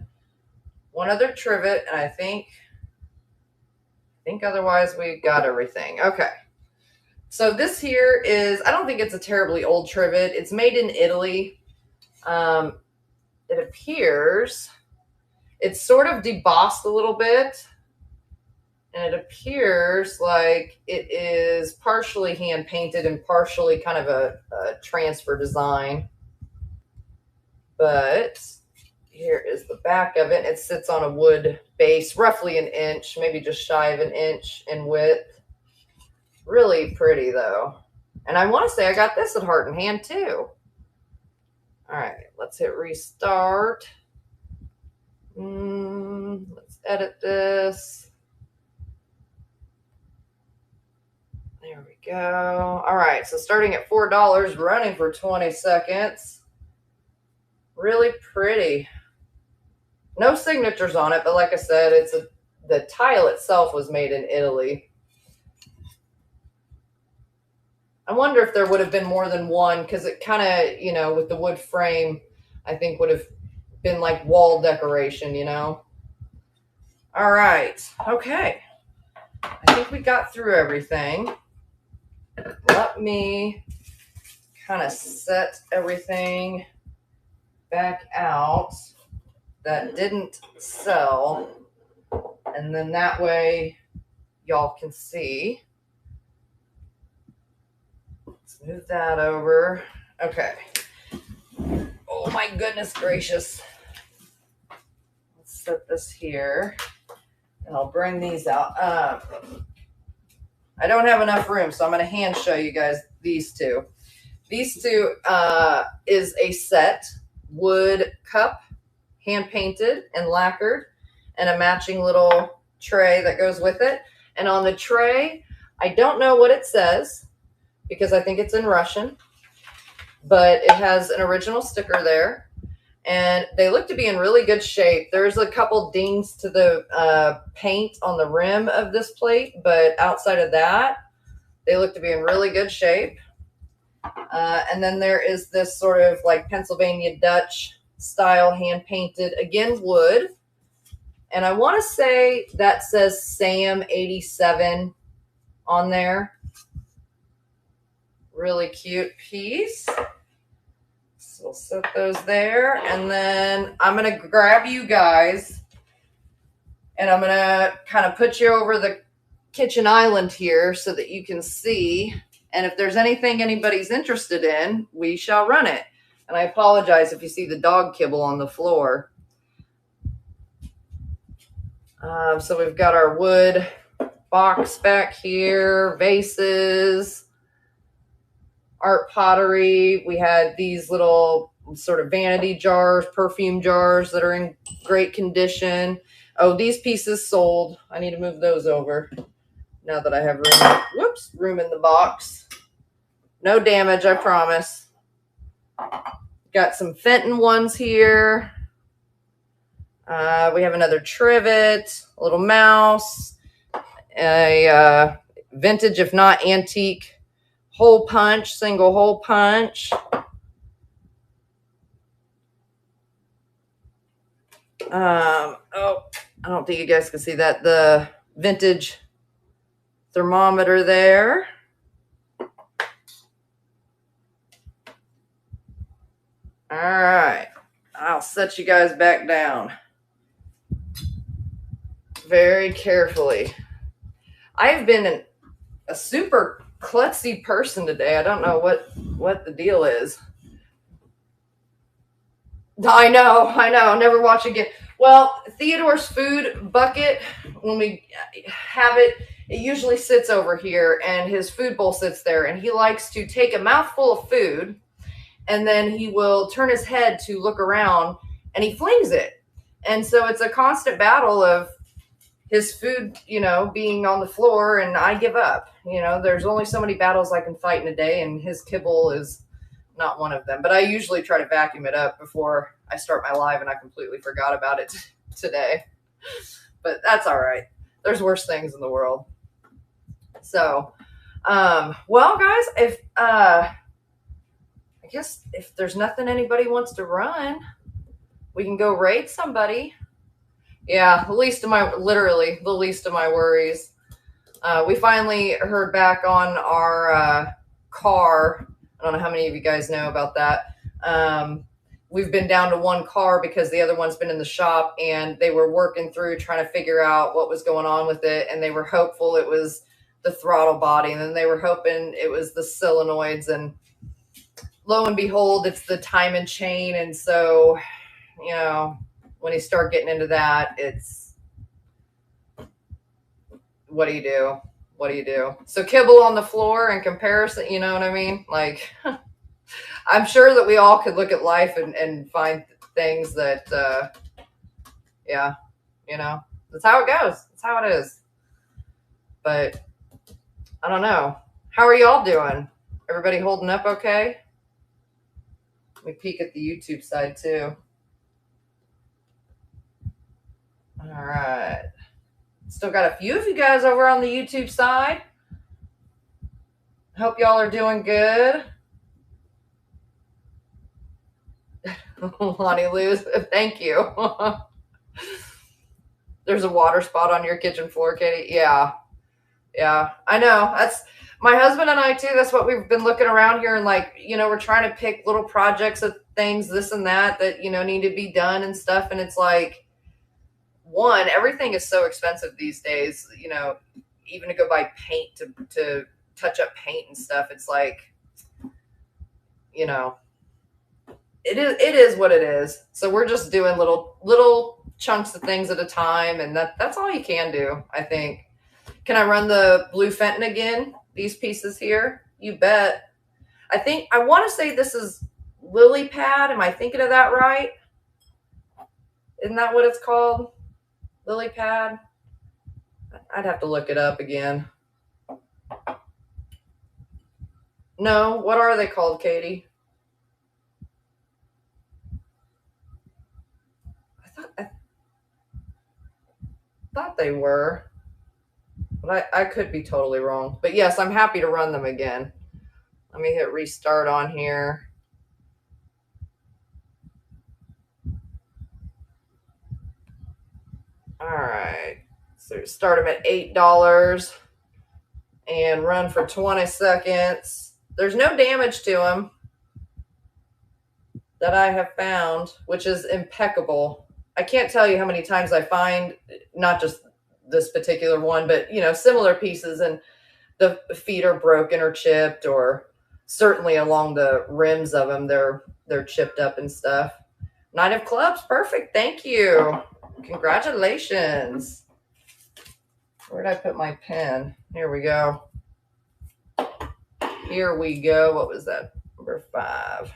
one other trivet, and I think otherwise we got everything. Okay. So this here is, I don't think it's a terribly old trivet. It's made in Italy. It appears it's sort of debossed a little bit. And it appears like it is partially hand painted and partially kind of a transfer design. But here is the back of it. It sits on a wood base, roughly an inch, maybe just shy of an inch in width. Really pretty though. And I want to say I got this at Heart and Hand too. All right, let's hit restart. Let's edit this. There we go. All right, so starting at $4, running for 20 seconds. Really pretty. No signatures on it, but like I said, the tile itself was made in Italy. I wonder if there would have been more than one, because it kind of, you know, with the wood frame, I think would have been like wall decoration, you know. All right. Okay. I think we got through everything. Let me kind of set everything back out that didn't sell. And then that way y'all can see. Let's move that over. Okay. Oh my goodness gracious. Let's set this here. And I'll bring these out. I don't have enough room, so I'm going to hand show you guys these two. These two is a set wood cup, hand painted and lacquered, and a matching little tray that goes with it. And on the tray, I don't know what it says because I think it's in Russian, but it has an original sticker there. And they look to be in really good shape. There's a couple dings to the paint on the rim of this plate, but outside of that, they look to be in really good shape. And then there is this sort of like Pennsylvania Dutch style hand painted, again, wood. And I want to say that says Sam 87 on there. Really cute piece. So we'll set those there. And then I'm going to grab you guys and I'm going to kind of put you over the kitchen island here so that you can see. And if there's anything anybody's interested in, we shall run it. And I apologize if you see the dog kibble on the floor. So we've got our wood box back here, vases, art pottery. We had these little sort of vanity jars, perfume jars that are in great condition. Oh, these pieces sold. I need to move those over now that I have room. Whoops, room in the box. No damage, I promise. Got some Fenton ones here. We have another trivet, a little mouse, a vintage, if not antique, hole punch, single hole punch. Oh, I don't think you guys can see that. The vintage thermometer there. All right. I'll set you guys back down very carefully. I've been a super klutzy person today. I don't know what the deal is. I know. Never watch again. Well, Theodore's food bucket, when we have it, it usually sits over here, and his food bowl sits there, and he likes to take a mouthful of food, and then he will turn his head to look around, and he flings it. And so it's a constant battle of his food, you know, being on the floor, and I give up. You know, there's only so many battles I can fight in a day, and his kibble is not one of them. But I usually try to vacuum it up before I start my live, and I completely forgot about it today. But that's all right. There's worse things in the world. So, well, guys, if I guess if there's nothing anybody wants to run, we can go raid somebody. Yeah, literally the least of my worries. We finally heard back on our car. I don't know how many of you guys know about that. We've been down to one car because the other one's been in the shop, and they were working through trying to figure out what was going on with it, and they were hopeful it was the throttle body, and then they were hoping it was the solenoids, and lo and behold, it's the time and chain. And so, you know, when you start getting into that, it's what do you do? What do you do? So kibble on the floor in comparison, you know what I mean? Like, I'm sure that we all could look at life and find things that, yeah, you know, that's how it goes. That's how it is. But I don't know. How are y'all doing? Everybody holding up okay? Let me peek at the YouTube side too. All right. Still got a few of you guys over on the YouTube side. Hope y'all are doing good. Lonnie Lou, thank you. There's a water spot on your kitchen floor, Katie. Yeah. Yeah, I know. That's my husband and I too. That's what we've been looking around here and like, we're trying to pick little projects of things, this and that, need to be done and stuff. And it's like, one, everything is so expensive these days, even to go buy paint to touch up paint and stuff. It's like, it is what it is. So we're just doing little chunks of things at a time. And that's all you can do, I think. Can I run the blue Fenton again? These pieces here? You bet. I want to say this is lily pad. Am I thinking of that right? Isn't that what it's called? Lily pad? I'd have to look it up again. No, what are they called, Katie? I thought they were. But I could be totally wrong. But yes, I'm happy to run them again. Let me hit restart on here. All right. So start them at $8 and run for 20 seconds. There's no damage to them that I have found, which is impeccable. I can't tell you how many times I find, not just this particular one, but similar pieces, and the feet are broken or chipped, or certainly along the rims of them they're chipped up and stuff. Knight of Clubs, perfect. Thank you. Congratulations. Where did I put my pen? Here we go. Here we go. What was that? Number 5.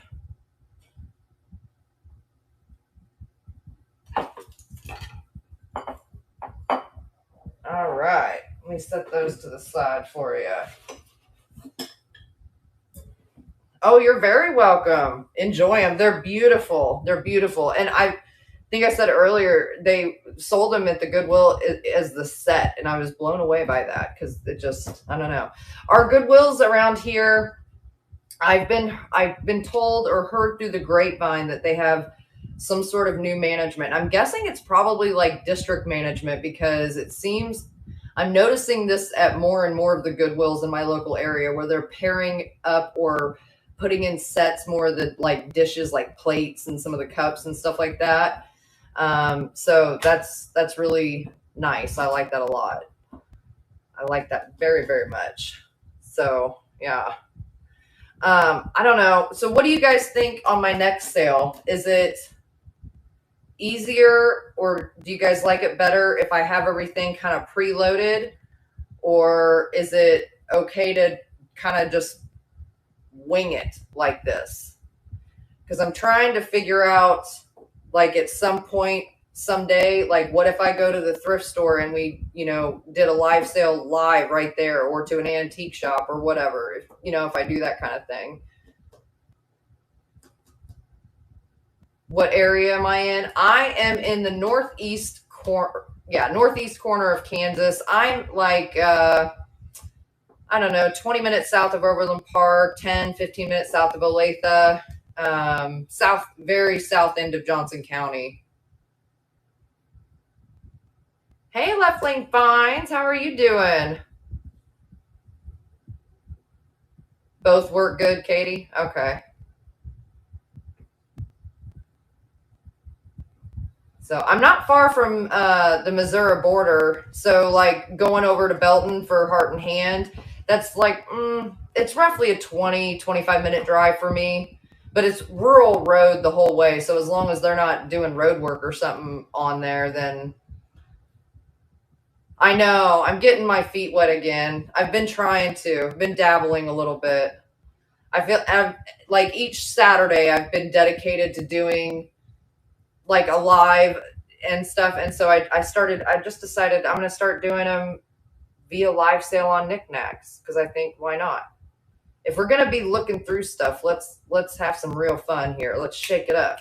All right. Let me set those to the side for you. Oh, you're very welcome. Enjoy them. They're beautiful. They're beautiful. And I think I said earlier, they sold them at the Goodwill as the set, and I was blown away by that because it just, I don't know. Our Goodwills around here, I've been told or heard through the grapevine that they have some sort of new management. I'm guessing it's probably like district management, because it seems I'm noticing this at more and more of the Goodwills in my local area, where they're pairing up or putting in sets more of the like dishes, like plates and some of the cups and stuff like that. So that's really nice. I like that a lot. I like that very, very much. So yeah. I don't know. So what do you guys think on my next sale? Is it easier, or do you guys like it better if I have everything kind of preloaded, or is it okay to kind of just wing it like this? Because I'm trying to figure out, like, at some point someday, like, what if I go to the thrift store and we did a live sale live right there, or to an antique shop or whatever, if I do that kind of thing. What area am I in? I am in the northeast corner of Kansas. I'm like, I don't know, 20 minutes south of Overland Park, 10, 15 minutes south of Olathe, very south end of Johnson County. Hey, Left Lane Finds, how are you doing? Both work good, Katie? Okay. So I'm not far from the Missouri border. So like going over to Belton for Heart and Hand, that's like, it's roughly a 20, 25 minute drive for me, but it's rural road the whole way. So as long as they're not doing road work or something on there, then I know I'm getting my feet wet again. I've been dabbling a little bit. I've like each Saturday I've been dedicated to doing like a live and stuff. And so I just decided I'm going to start doing them via live sale on Niknax, because I think, why not? If we're going to be looking through stuff, let's have some real fun here. Let's shake it up,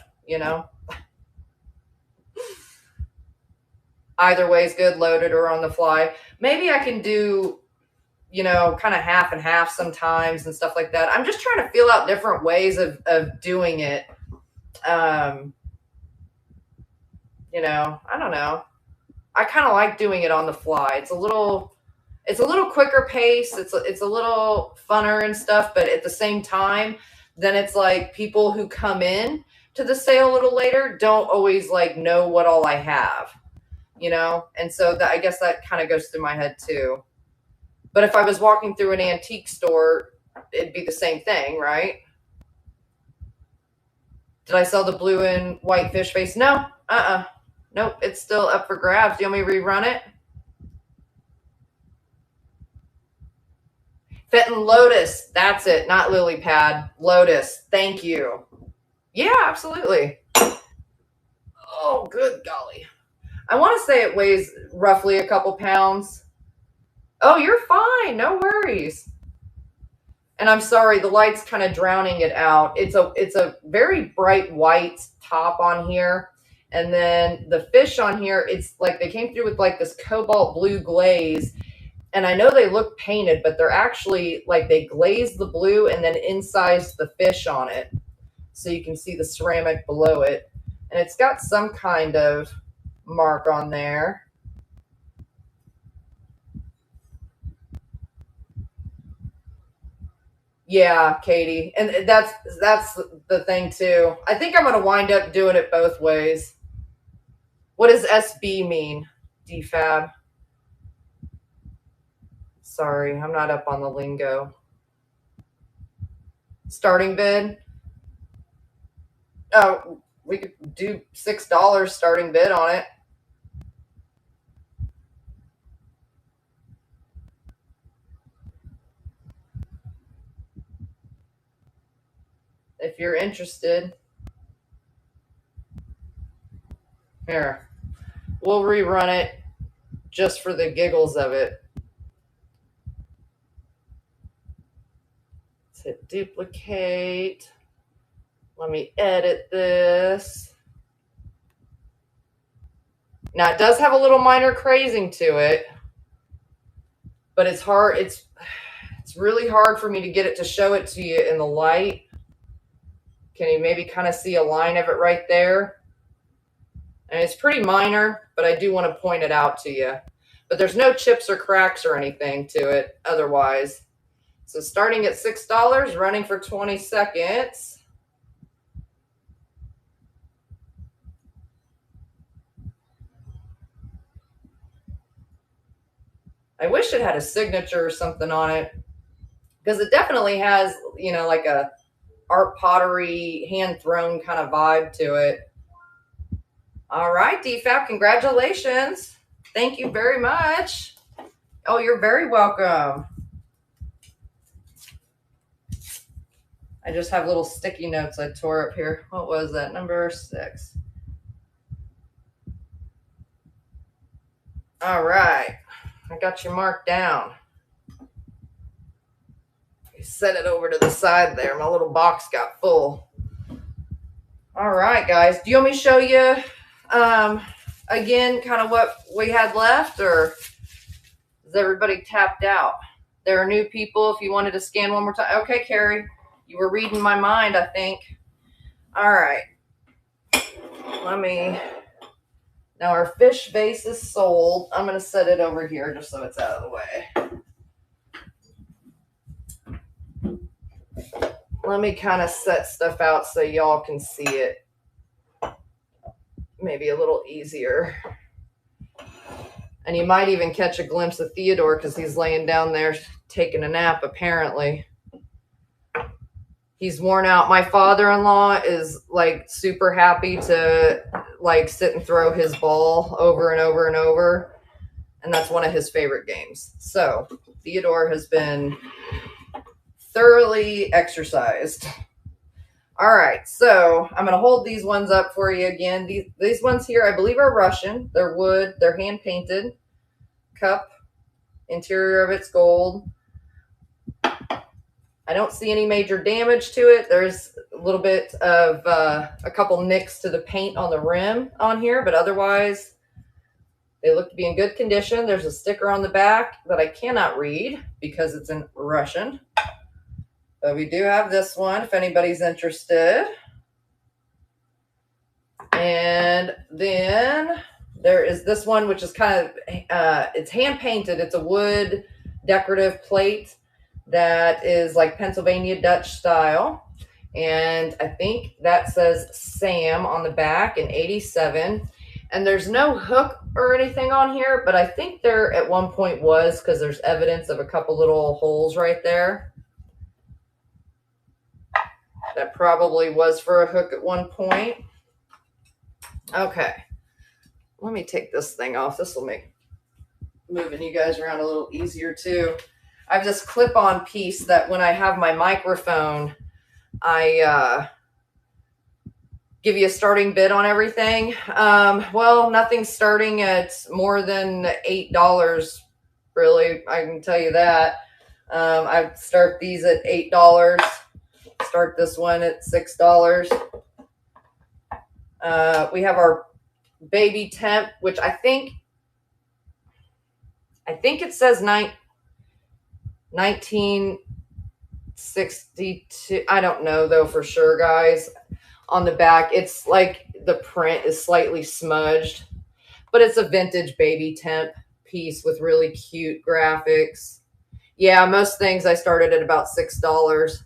Either way is good, loaded or on the fly. Maybe I can do, you know, kind of half and half sometimes and stuff like that. I'm just trying to feel out different ways of doing it. You know, I don't know. I kind of like doing it on the fly. It's a little quicker pace. It's a little funner and stuff, but at the same time, then it's like people who come in to the sale a little later don't always like know what all I have, you know? And so that, I guess that kind of goes through my head too. But if I was walking through an antique store, it'd be the same thing, right? Did I sell the blue and white fish face? No. Nope. It's still up for grabs. Do you want me to rerun it? Fenton Lotus. That's it. Not lily pad. Lotus. Thank you. Yeah, absolutely. Oh, good golly. I want to say it weighs roughly a couple pounds. Oh, you're fine. No worries. And I'm sorry, the light's kind of drowning it out. It's a very bright white top on here. And then the fish on here, it's like they came through with like this cobalt blue glaze. And I know they look painted, but they're actually like they glazed the blue and then incised the fish on it. So you can see the ceramic below it. And it's got some kind of mark on there. Yeah, Katie. And that's the thing too. I think I'm going to wind up doing it both ways. What does SB mean? DFAB. Sorry, I'm not up on the lingo. Starting bid. Oh, we could do $6 starting bid on it. If you're interested. Here. We'll rerun it just for the giggles of it. Let's hit duplicate. Let me edit this. Now, it does have a little minor crazing to it, but it's hard. It's really hard for me to get it to show it to you in the light. Can you maybe kind of see a line of it right there? And it's pretty minor, but I do want to point it out to you. But there's no chips or cracks or anything to it otherwise. So starting at $6, running for 20 seconds. I wish it had a signature or something on it, because it definitely has, you know, like a art pottery, hand thrown kind of vibe to it. All right, DFAB, congratulations. Thank you very much. Oh, you're very welcome. I just have little sticky notes I tore up here. What was that? Number 6. All right. I got you marked down. Set it over to the side there. My little box got full. All right, guys. Do you want me to show you again kind of what we had left, or is everybody tapped out? There are new people if you wanted to scan one more time. Okay, Carrie. You were reading my mind, I think. All right. Let me... Now our fish vase is sold. I'm going to set it over here just so it's out of the way. Let me kind of set stuff out so y'all can see it. Maybe a little easier. And you might even catch a glimpse of Theodore because he's laying down there taking a nap, apparently. He's worn out. My father-in-law is like super happy to like sit and throw his ball over and over and over. And that's one of his favorite games. So Theodore has been thoroughly exercised. All right. So I'm going to hold these ones up for you again. These ones here, I believe, are Russian. They're wood. They're hand painted. Cup. Interior of it's gold. I don't see any major damage to it. There's a little bit of a couple nicks to the paint on the rim on here, but otherwise They look to be in good condition. There's a sticker on the back that I cannot read because it's in Russian. But we do have this one if anybody's interested. And then there is this one, which is kind of, it's hand painted. It's a wood decorative plate that is like Pennsylvania Dutch style. And I think that says Sam on the back in 87. And there's no hook or anything on here, but I think there at one point was, because there's evidence of a couple little holes right there. That probably was for a hook at one point. Okay, let me take this thing off. This will make moving you guys around a little easier too. I have this clip-on piece that when I have my microphone, I give you a starting bid on everything. Well, nothing's starting at more than $8, really. I can tell you that. I start these at $8. Start this one at $6. We have our baby Temp, which I think it says 1962. I don't know though for sure, guys. On the back, it's like the print is slightly smudged, but it's a vintage baby Temp piece with really cute graphics. Yeah, most things I started at about $6.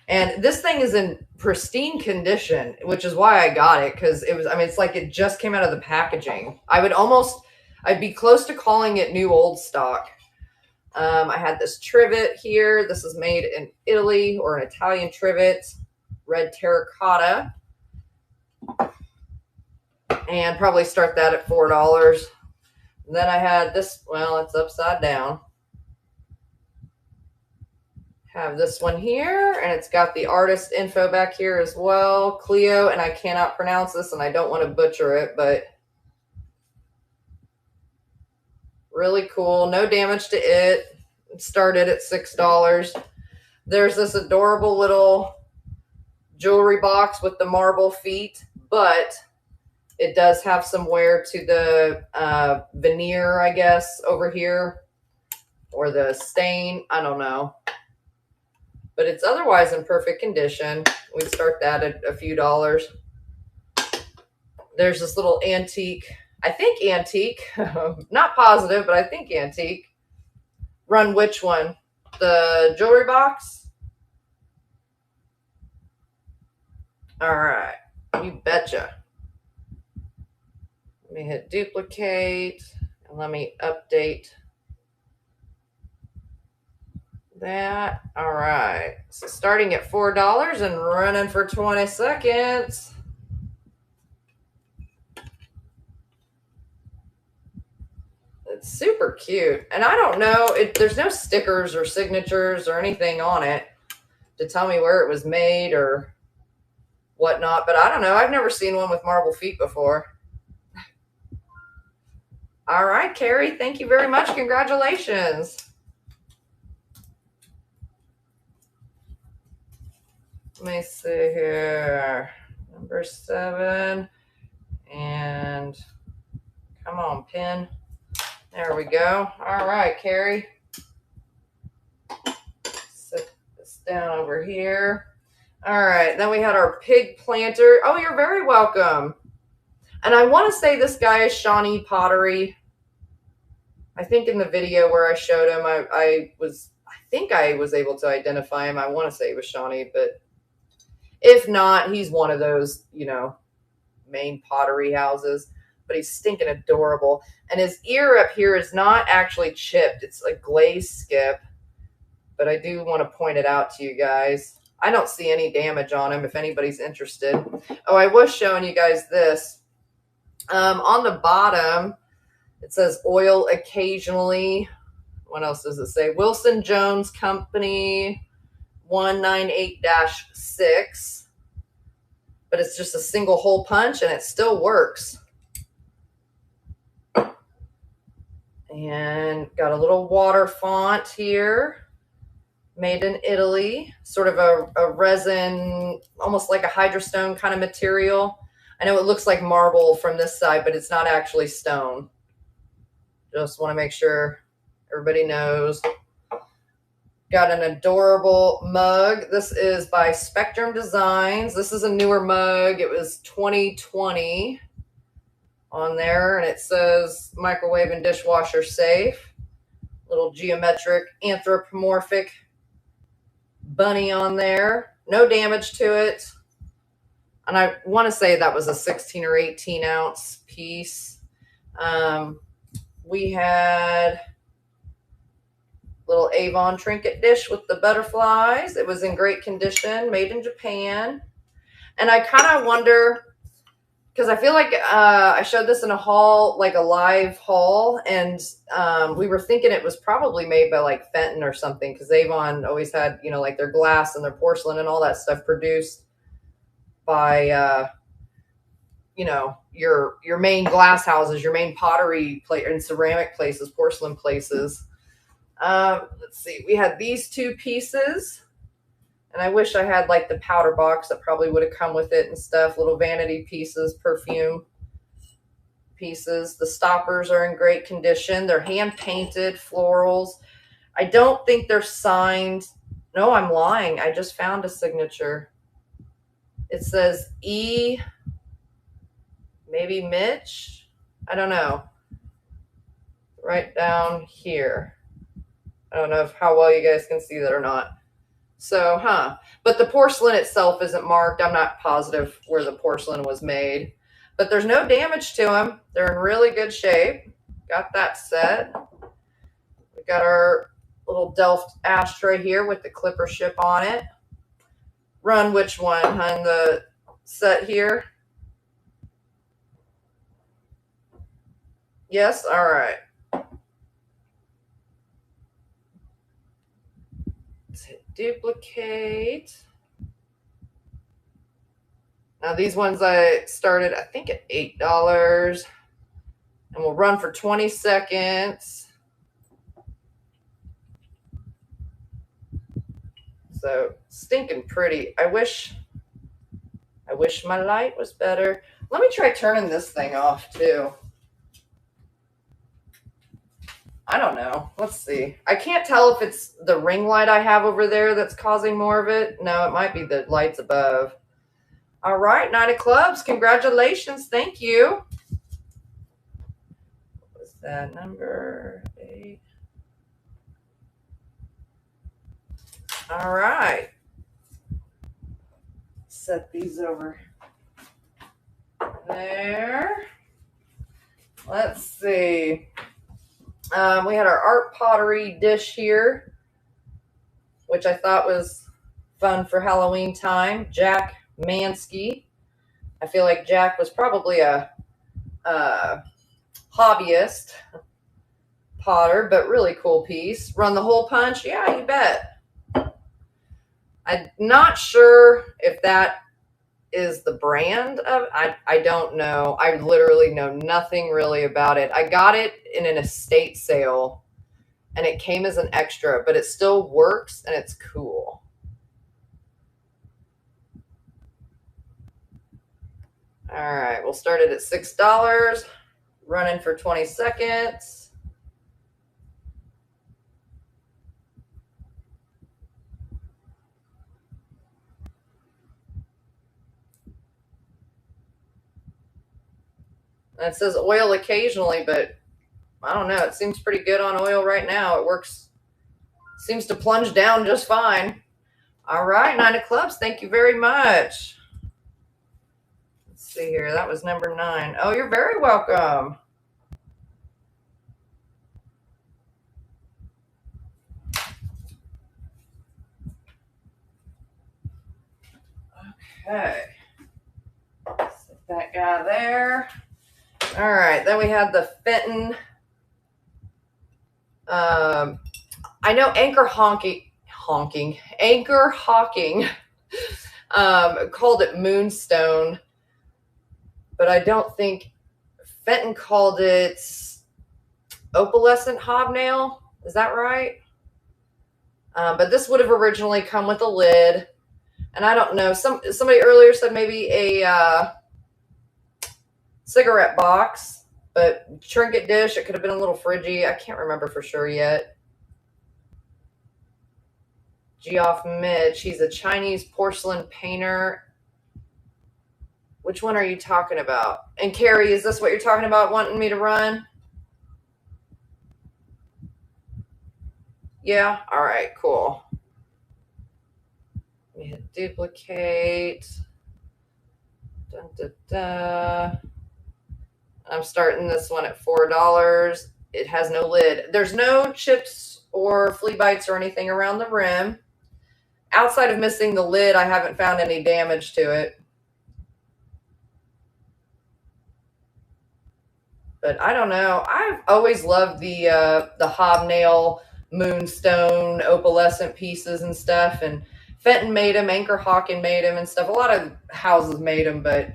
And this thing is in pristine condition, which is why I got it, because it was, I mean, it's like it just came out of the packaging. I'd be close to calling it new old stock. I had this trivet here. This is made in Italy, or an Italian trivet, red terracotta. And probably start that at $4. And then I had this, well, it's upside down. Have this one here, and it's got the artist info back here as well. Cleo, and I cannot pronounce this, and I don't want to butcher it, but really cool. No damage to it. It started at $6. There's this adorable little jewelry box with the marble feet, but it does have some wear to the veneer, I guess, over here, or the stain. I don't know. But it's otherwise in perfect condition. We start that at a few dollars. There's this little antique, I think antique, not positive, but I think antique. Run which one? The jewelry box? All right, you betcha. Let me hit duplicate, and let me update that. All right, so starting at $4 and running for 20 seconds. It's super cute, and I don't know, there's no stickers or signatures or anything on it to tell me where it was made or whatnot, but I don't know. I've never seen one with marble feet before. All right, Carrie, thank you very much. Congratulations. Let me see here. Number 7. And come on, pin. There we go. All right, Carrie. Set this down over here. All right, then we had our pig planter. Oh, you're very welcome. And I want to say this guy is Shawnee Pottery. I think in the video where I showed him, I think I was able to identify him. I want to say it was Shawnee, but if not, he's one of those, you know, main pottery houses. But he's stinking adorable. And his ear up here is not actually chipped. It's a glaze skip. But I do want to point it out to you guys. I don't see any damage on him if anybody's interested. Oh, I was showing you guys this. On the bottom, it says oil occasionally. What else does it say? Wilson Jones Company 198-6. But it's just a single hole punch, and it still works. And got a little water font here. Made in Italy. Sort of a resin, almost like a hydrostone kind of material. I know it looks like marble from this side, but it's not actually stone. Just want to make sure everybody knows. Got an adorable mug. This is by Spectrum Designs. This is a newer mug. It was 2020 on there, and it says microwave and dishwasher safe. Little geometric anthropomorphic bunny on there. No damage to it. And I want to say that was a 16 or 18 ounce piece. We had little Avon trinket dish with the butterflies. It was in great condition, made in Japan. And I kind of wonder, because I feel like I showed this in a haul, like a live haul, and we were thinking it was probably made by like Fenton or something, because Avon always had, you know, like their glass and their porcelain and all that stuff produced by, you know, your main glass houses, your main pottery and ceramic places, porcelain places. Let's see, we had these two pieces, and I wish I had like the powder box that probably would have come with it and stuff. Little vanity pieces, perfume pieces. The stoppers are in great condition. They're hand painted florals. I don't think they're signed. No, I'm lying. I just found a signature. It says E, maybe Mitch. I don't know. Right down here. I don't know how well you guys can see that or not. So, but the porcelain itself isn't marked. I'm not positive where the porcelain was made, but there's no damage to them. They're in really good shape. Got that set. We got our little Delft ashtray here with the clipper ship on it. Run which one, hun? The set here? Yes? All right. Let's hit duplicate. Now these ones I started, I think, at $8. And we'll run for 20 seconds. So stinking pretty. I wish my light was better. Let me try turning this thing off too. I don't know. Let's see. I can't tell if it's the ring light I have over there that's causing more of it. No, it might be the lights above. All right, 9 of clubs. Congratulations. Thank you. What was that number? 8. All right. Set these over there. Let's see. We had our art pottery dish here, which I thought was fun for Halloween time. Jack Mansky. I feel like Jack was probably a hobbyist potter, but really cool piece. Run the hole punch? Yeah, you bet. I'm not sure if that is the brand of, I don't know. I literally know nothing really about it. I got it in an estate sale and it came as an extra, but it still works and it's cool. All right, we'll start it at $6, running for 20 seconds. And it says oil occasionally, but I don't know. It seems pretty good on oil right now. It works, seems to plunge down just fine. All right, 9 of clubs. Thank you very much. Let's see here. That was number 9. Oh, you're very welcome. Okay. Set that guy there. All right, then we have the Fenton. I know Anchor Hawking called it Moonstone, but I don't think Fenton called it Opalescent Hobnail. Is that right? But this would have originally come with a lid, and I don't know. Somebody earlier said maybe a cigarette box, but trinket dish. It could have been a little fridgy. I can't remember for sure yet. Geoff Mitch. He's a Chinese porcelain painter. Which one are you talking about? And Carrie, is this what you're talking about wanting me to run? Yeah? All right, cool. Let me hit duplicate. Dun, dun, dun. I'm starting this one at $4. It has no lid. There's no chips or flea bites or anything around the rim. Outside of missing the lid, I haven't found any damage to it. But I don't know. I've always loved the hobnail moonstone opalescent pieces and stuff. And Fenton made them, Anchor Hawken made them and stuff. A lot of houses made them, but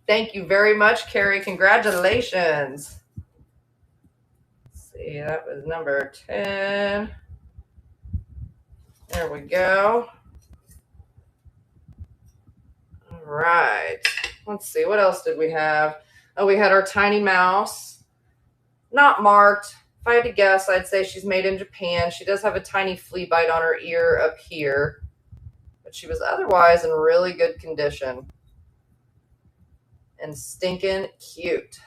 thank you very much, Carrie. Congratulations. Let's see, that was number 10. There we go. All right. Let's see. What else did we have? Oh, we had our tiny mouse. Not marked. If I had to guess, I'd say she's made in Japan. She does have a tiny flea bite on her ear up here, but she was otherwise in really good condition. And stinking cute.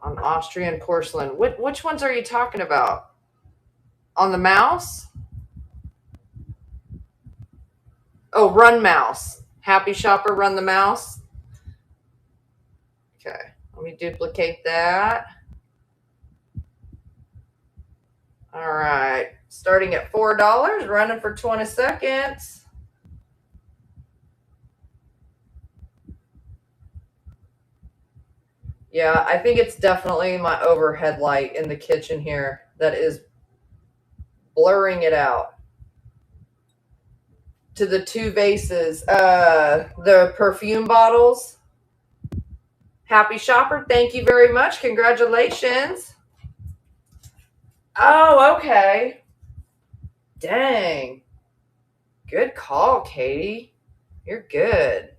On Austrian porcelain. Which ones are you talking about? On the mouse? Oh, Run Mouse. Happy Shopper, Run the Mouse. Okay, let me duplicate that. All right, starting at $4, running for 20 seconds. Yeah, I think it's definitely my overhead light in the kitchen here that is blurring it out. To the two vases, the perfume bottles. Happy Shopper, thank you very much. Congratulations. Oh, okay. Dang. Good call, Katie. You're good.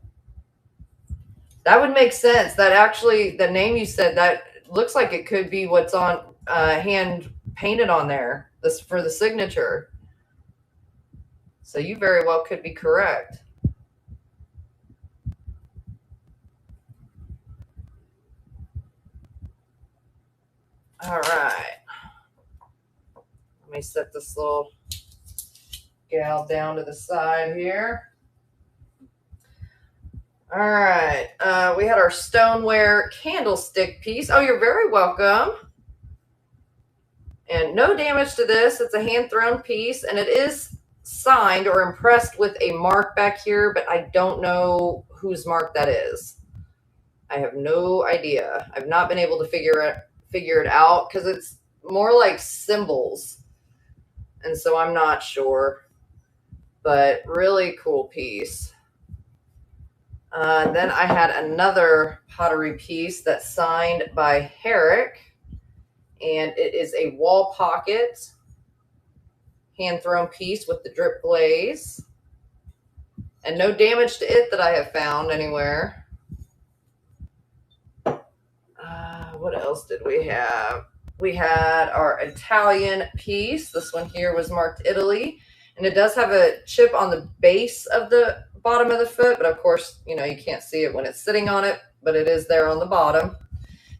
That would make sense. That actually, the name you said, that looks like it could be what's on hand painted on there. This for the signature. So you very well could be correct. All right. Let me set this little gal down to the side here. All right. We had our Stoneware candlestick piece. Oh, you're very welcome. And no damage to this. It's a hand-thrown piece, and it is signed or impressed with a mark back here, but I don't know whose mark that is. I have no idea. I've not been able to figure it out because it's more like symbols, and so I'm not sure. But really cool piece. Then I had another pottery piece that's signed by Herrick, and it is a wall pocket hand-thrown piece with the drip glaze, and no damage to it that I have found anywhere. What else did we have? We had our Italian piece. This one here was marked Italy, and it does have a chip on the base of the bottom of the foot, but of course, you know, you can't see it when it's sitting on it, but it is there on the bottom.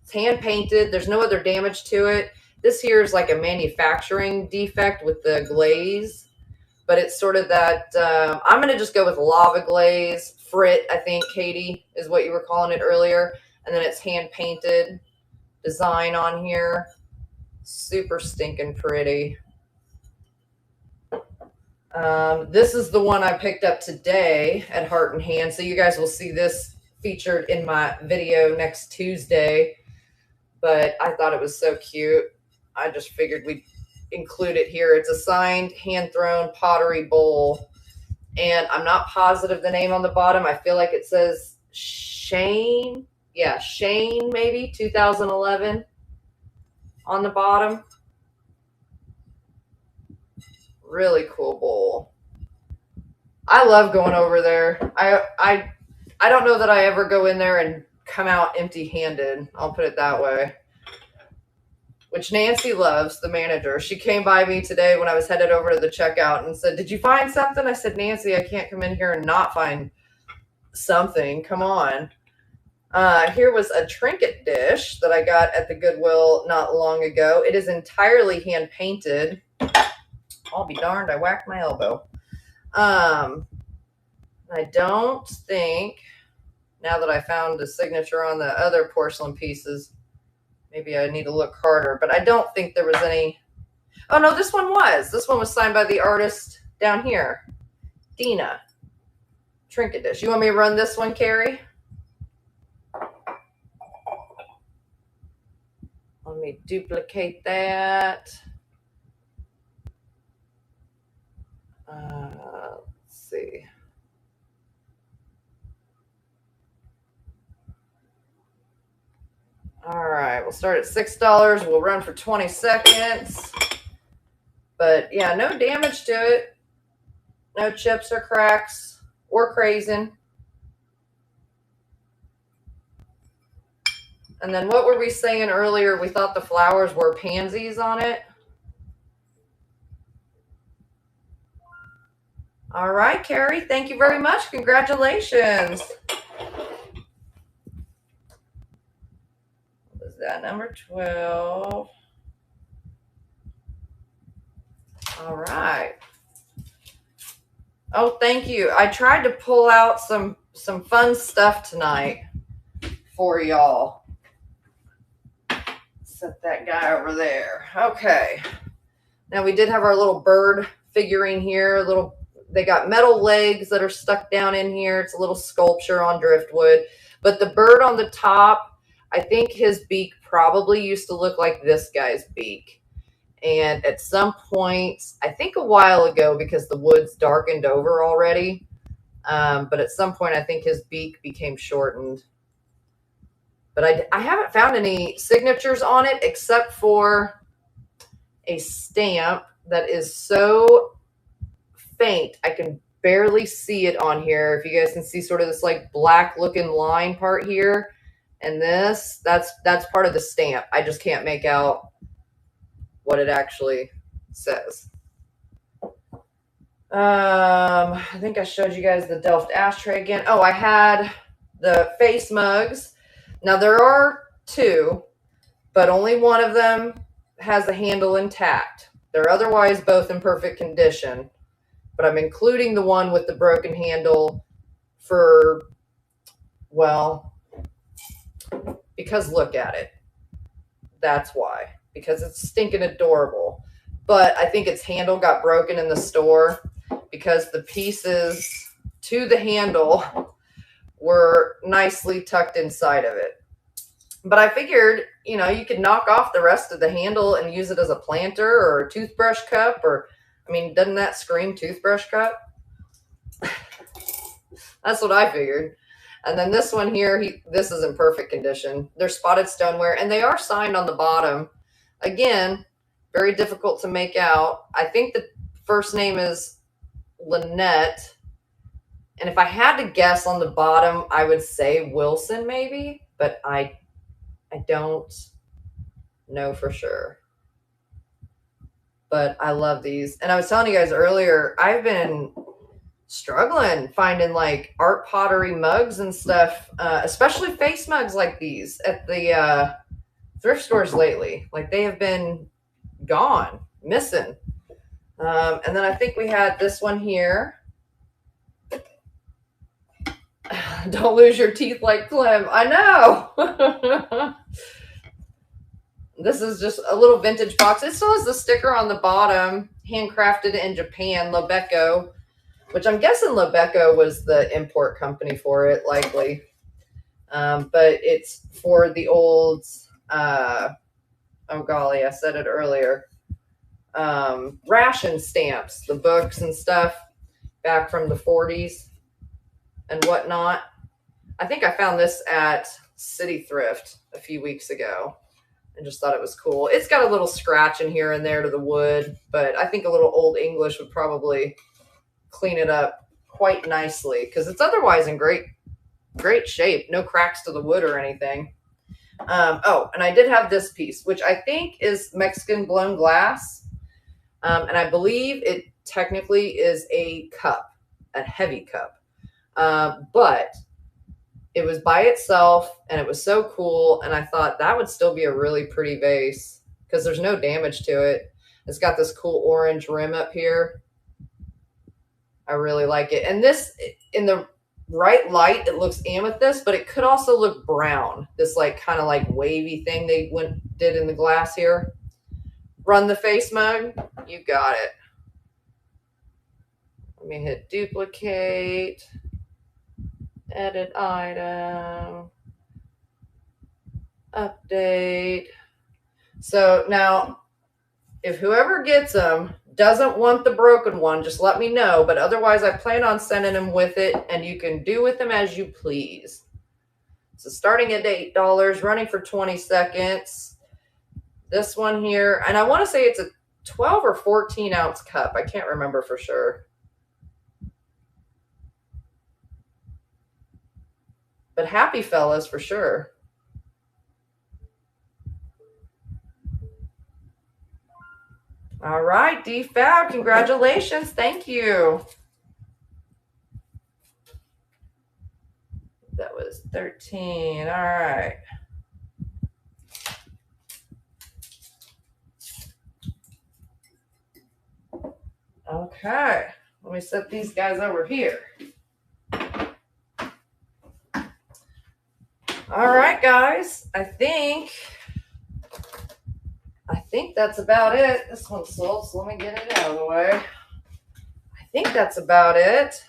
It's hand painted. There's no other damage to it. This here is like a manufacturing defect with the glaze, but it's sort of that, I'm going to just go with lava glaze. Frit, I think, Katie, is what you were calling it earlier. And then it's hand painted design on here. Super stinking pretty. This is the one I picked up today at Heart and Hand. So you guys will see this featured in my video next Tuesday. But I thought it was so cute. I just figured we'd include it here. It's a signed, hand-thrown pottery bowl. And I'm not positive the name on the bottom. I feel like it says Shane. Yeah, Shane maybe, 2011 on the bottom. Really cool bowl. I love going over there. I don't know that I ever go in there and come out empty-handed. I'll put it that way. Which Nancy loves, the manager. She came by me today when I was headed over to the checkout and said, "Did you find something?" I said, "Nancy, I can't come in here and not find something. Come on." Here was a trinket dish that I got at the Goodwill not long ago. It is entirely hand painted. I'll be darned, I whacked my elbow. I don't think, now that I found the signature on the other porcelain pieces, maybe I need to look harder, but I don't think there was any. Oh no, this one was. This one was signed by the artist down here, Dina. Trinket dish. You want me to run this one, Carrie? Let me duplicate that. Let's see. All right, we'll start at $6. We'll run for 20 seconds. But yeah, no damage to it. No chips or cracks or crazing. And then what were we saying earlier? We thought the flowers were pansies on it. All right, Carrie, thank you very much. Congratulations. What was that? Number 12. All right. Oh, thank you. I tried to pull out some fun stuff tonight for y'all. Set that guy over there. Okay. Now we did have our little bird figurine here. They got metal legs that are stuck down in here. It's a little sculpture on driftwood. But the bird on the top, I think his beak probably used to look like this guy's beak. And at some point, I think a while ago, because the wood's darkened over already, but at some point, I think his beak became shortened. But I haven't found any signatures on it except for a stamp that is so faint I can barely see it on here. If you guys can see sort of this like black looking line part here, and that's part of the stamp. I just can't make out what it actually says. I think I showed you guys the Delft ashtray again. Oh, I had the face mugs. Now there are two, but only one of them has the handle intact. They're otherwise both in perfect condition, but I'm including the one with the broken handle for, well, because look at it. That's why. Because it's stinking adorable. But I think its handle got broken in the store because the pieces to the handle were nicely tucked inside of it. But I figured, you know, you could knock off the rest of the handle and use it as a planter or a toothbrush cup, or, I mean, doesn't that scream toothbrush cup? That's what I figured. And then this one here, this is in perfect condition. They're spotted stoneware, and they are signed on the bottom. Again, very difficult to make out. I think the first name is Lynette. And if I had to guess on the bottom, I would say Wilson maybe, but I don't know for sure. But I love these. And I was telling you guys earlier, I've been struggling finding like art pottery mugs and stuff, especially face mugs like these at the thrift stores lately. Like they have been gone, missing. And then I think we had this one here. Don't lose your teeth like Clem. I know. This is just a little vintage box. It still has the sticker on the bottom, handcrafted in Japan, Lobeco, which I'm guessing Lobeco was the import company for it, likely. But it's for the old, oh golly, I said it earlier, ration stamps, the books and stuff back from the 40s and whatnot. I think I found this at City Thrift a few weeks ago. and just thought it was cool. It's got a little scratch in here and there to the wood, but I think a little Old English would probably clean it up quite nicely because it's otherwise in great shape. No cracks to the wood or anything. Oh, and I did have this piece, which I think is Mexican blown glass. And I believe it technically is a cup, a heavy cup. But it was by itself and it was so cool. And I thought that would still be a really pretty vase because there's no damage to it. It's got this cool orange rim up here. I really like it. And this, in the right light, it looks amethyst, but it could also look brown. This like kind of like wavy thing they did in the glass here. Run the face mug. You got it. Let me hit duplicate. Edit item. Update. So now, if whoever gets them doesn't want the broken one, just let me know. But otherwise, I plan on sending them with it, and you can do with them as you please. So starting at $8, running for 20 seconds. This one here, and I want to say it's a 12 or 14 ounce cup. I can't remember for sure. But happy fellas for sure. All right, DFab, congratulations. Thank you. That was 13. All right. Okay, let me set these guys over here. All right, guys, I think that's about it. This one's sold, so let me get it out of the way. I think that's about it.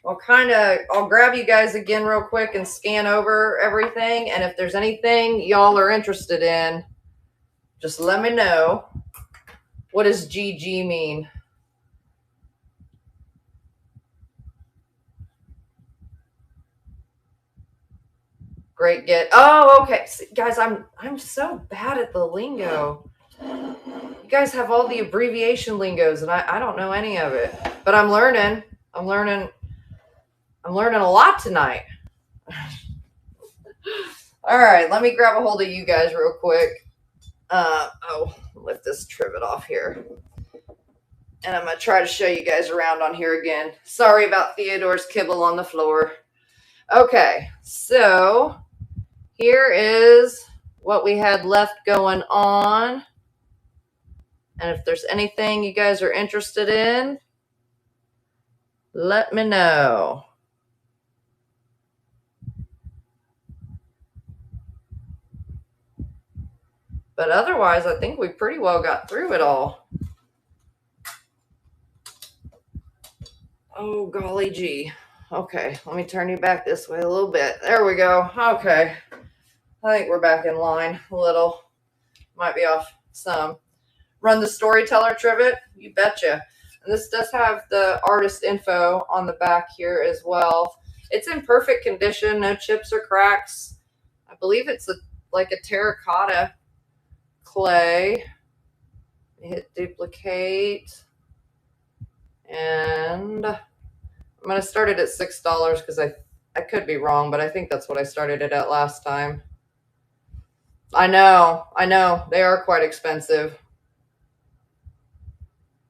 I'll grab you guys again real quick and scan over everything. And if there's anything y'all are interested in, just let me know. What does GG mean? Great get. Oh, okay. See, guys, I'm so bad at the lingo. You guys have all the abbreviation lingos, and I don't know any of it. But I'm learning. I'm learning a lot tonight. All right, let me grab a hold of you guys real quick. Lift this trivet off here. And I'm going to try to show you guys around on here again. Sorry about Theodore's kibble on the floor. Okay, so here is what we had left going on. And if there's anything you guys are interested in, let me know. But otherwise, I think we pretty well got through it all. Oh, golly gee. Okay, let me turn you back this way a little bit. There we go. Okay. I think we're back in line a little. Might be off some. Run the storyteller trivet? You betcha. And this does have the artist info on the back here as well. It's in perfect condition, no chips or cracks. I believe it's like a terracotta clay. Hit duplicate. And I'm going to start it at $6 because I could be wrong, but I think that's what I started it at last time. I know. They are quite expensive.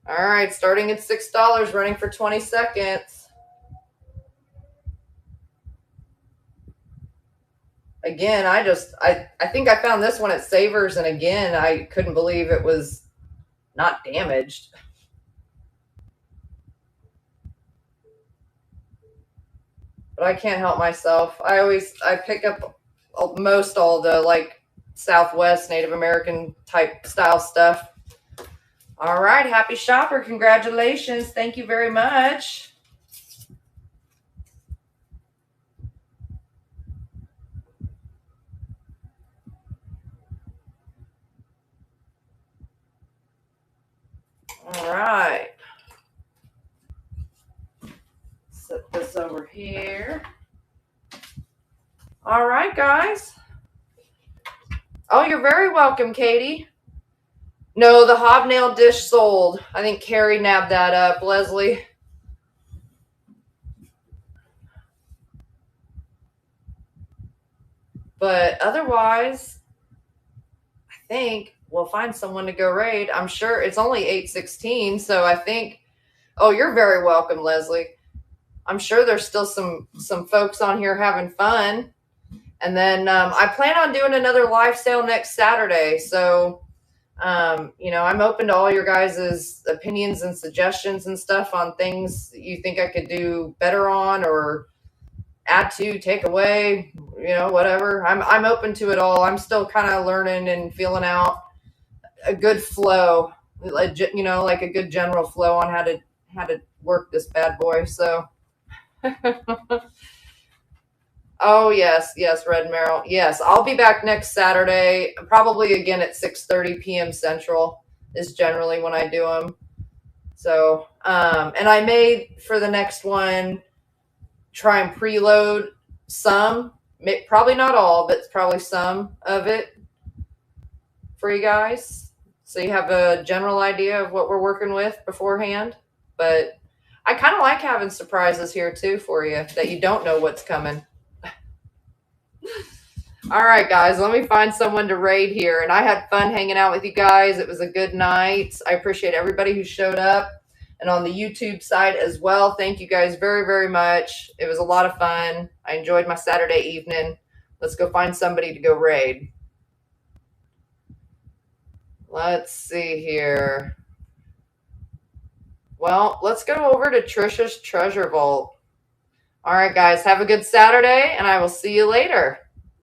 All right, starting at $6, running for 20 seconds. Again, I think I found this one at Savers, and again, I couldn't believe it was not damaged. But I can't help myself. I pick up most all the like Southwest Native American type style stuff. All right, happy shopper. Congratulations. Thank you very much. All right. Set this over here. All right, guys. Oh, you're very welcome, Katie. No, the hobnail dish sold. I think Carrie nabbed that up, Leslie. But otherwise, I think we'll find someone to go raid. I'm sure it's only 8:16, so I think. Oh, you're very welcome, Leslie. I'm sure there's still some folks on here having fun. And then I plan on doing another live sale next Saturday. So, I'm open to all your guys' opinions and suggestions and stuff on things that you think I could do better on or add to, take away, whatever. I'm open to it all. I'm still kind of learning and feeling out a good flow, like a good general flow on how to work this bad boy. So. Oh yes, Red Merrill. Yes, I'll be back next Saturday, probably again at 6:30 p.m. Central is generally when I do them. So, and I may for the next one try and preload some, probably not all, but probably some of it for you guys, so you have a general idea of what we're working with beforehand. But I kind of like having surprises here too for you that you don't know what's coming. All right, guys, let me find someone to raid here. And I had fun hanging out with you guys. It was a good night. I appreciate everybody who showed up. And on the YouTube side as well, thank you guys very, very much. It was a lot of fun. I enjoyed my Saturday evening. Let's go find somebody to go raid. Let's see here. Well, let's go over to Trisha's Treasure Vault. All right, guys, have a good Saturday, and I will see you later.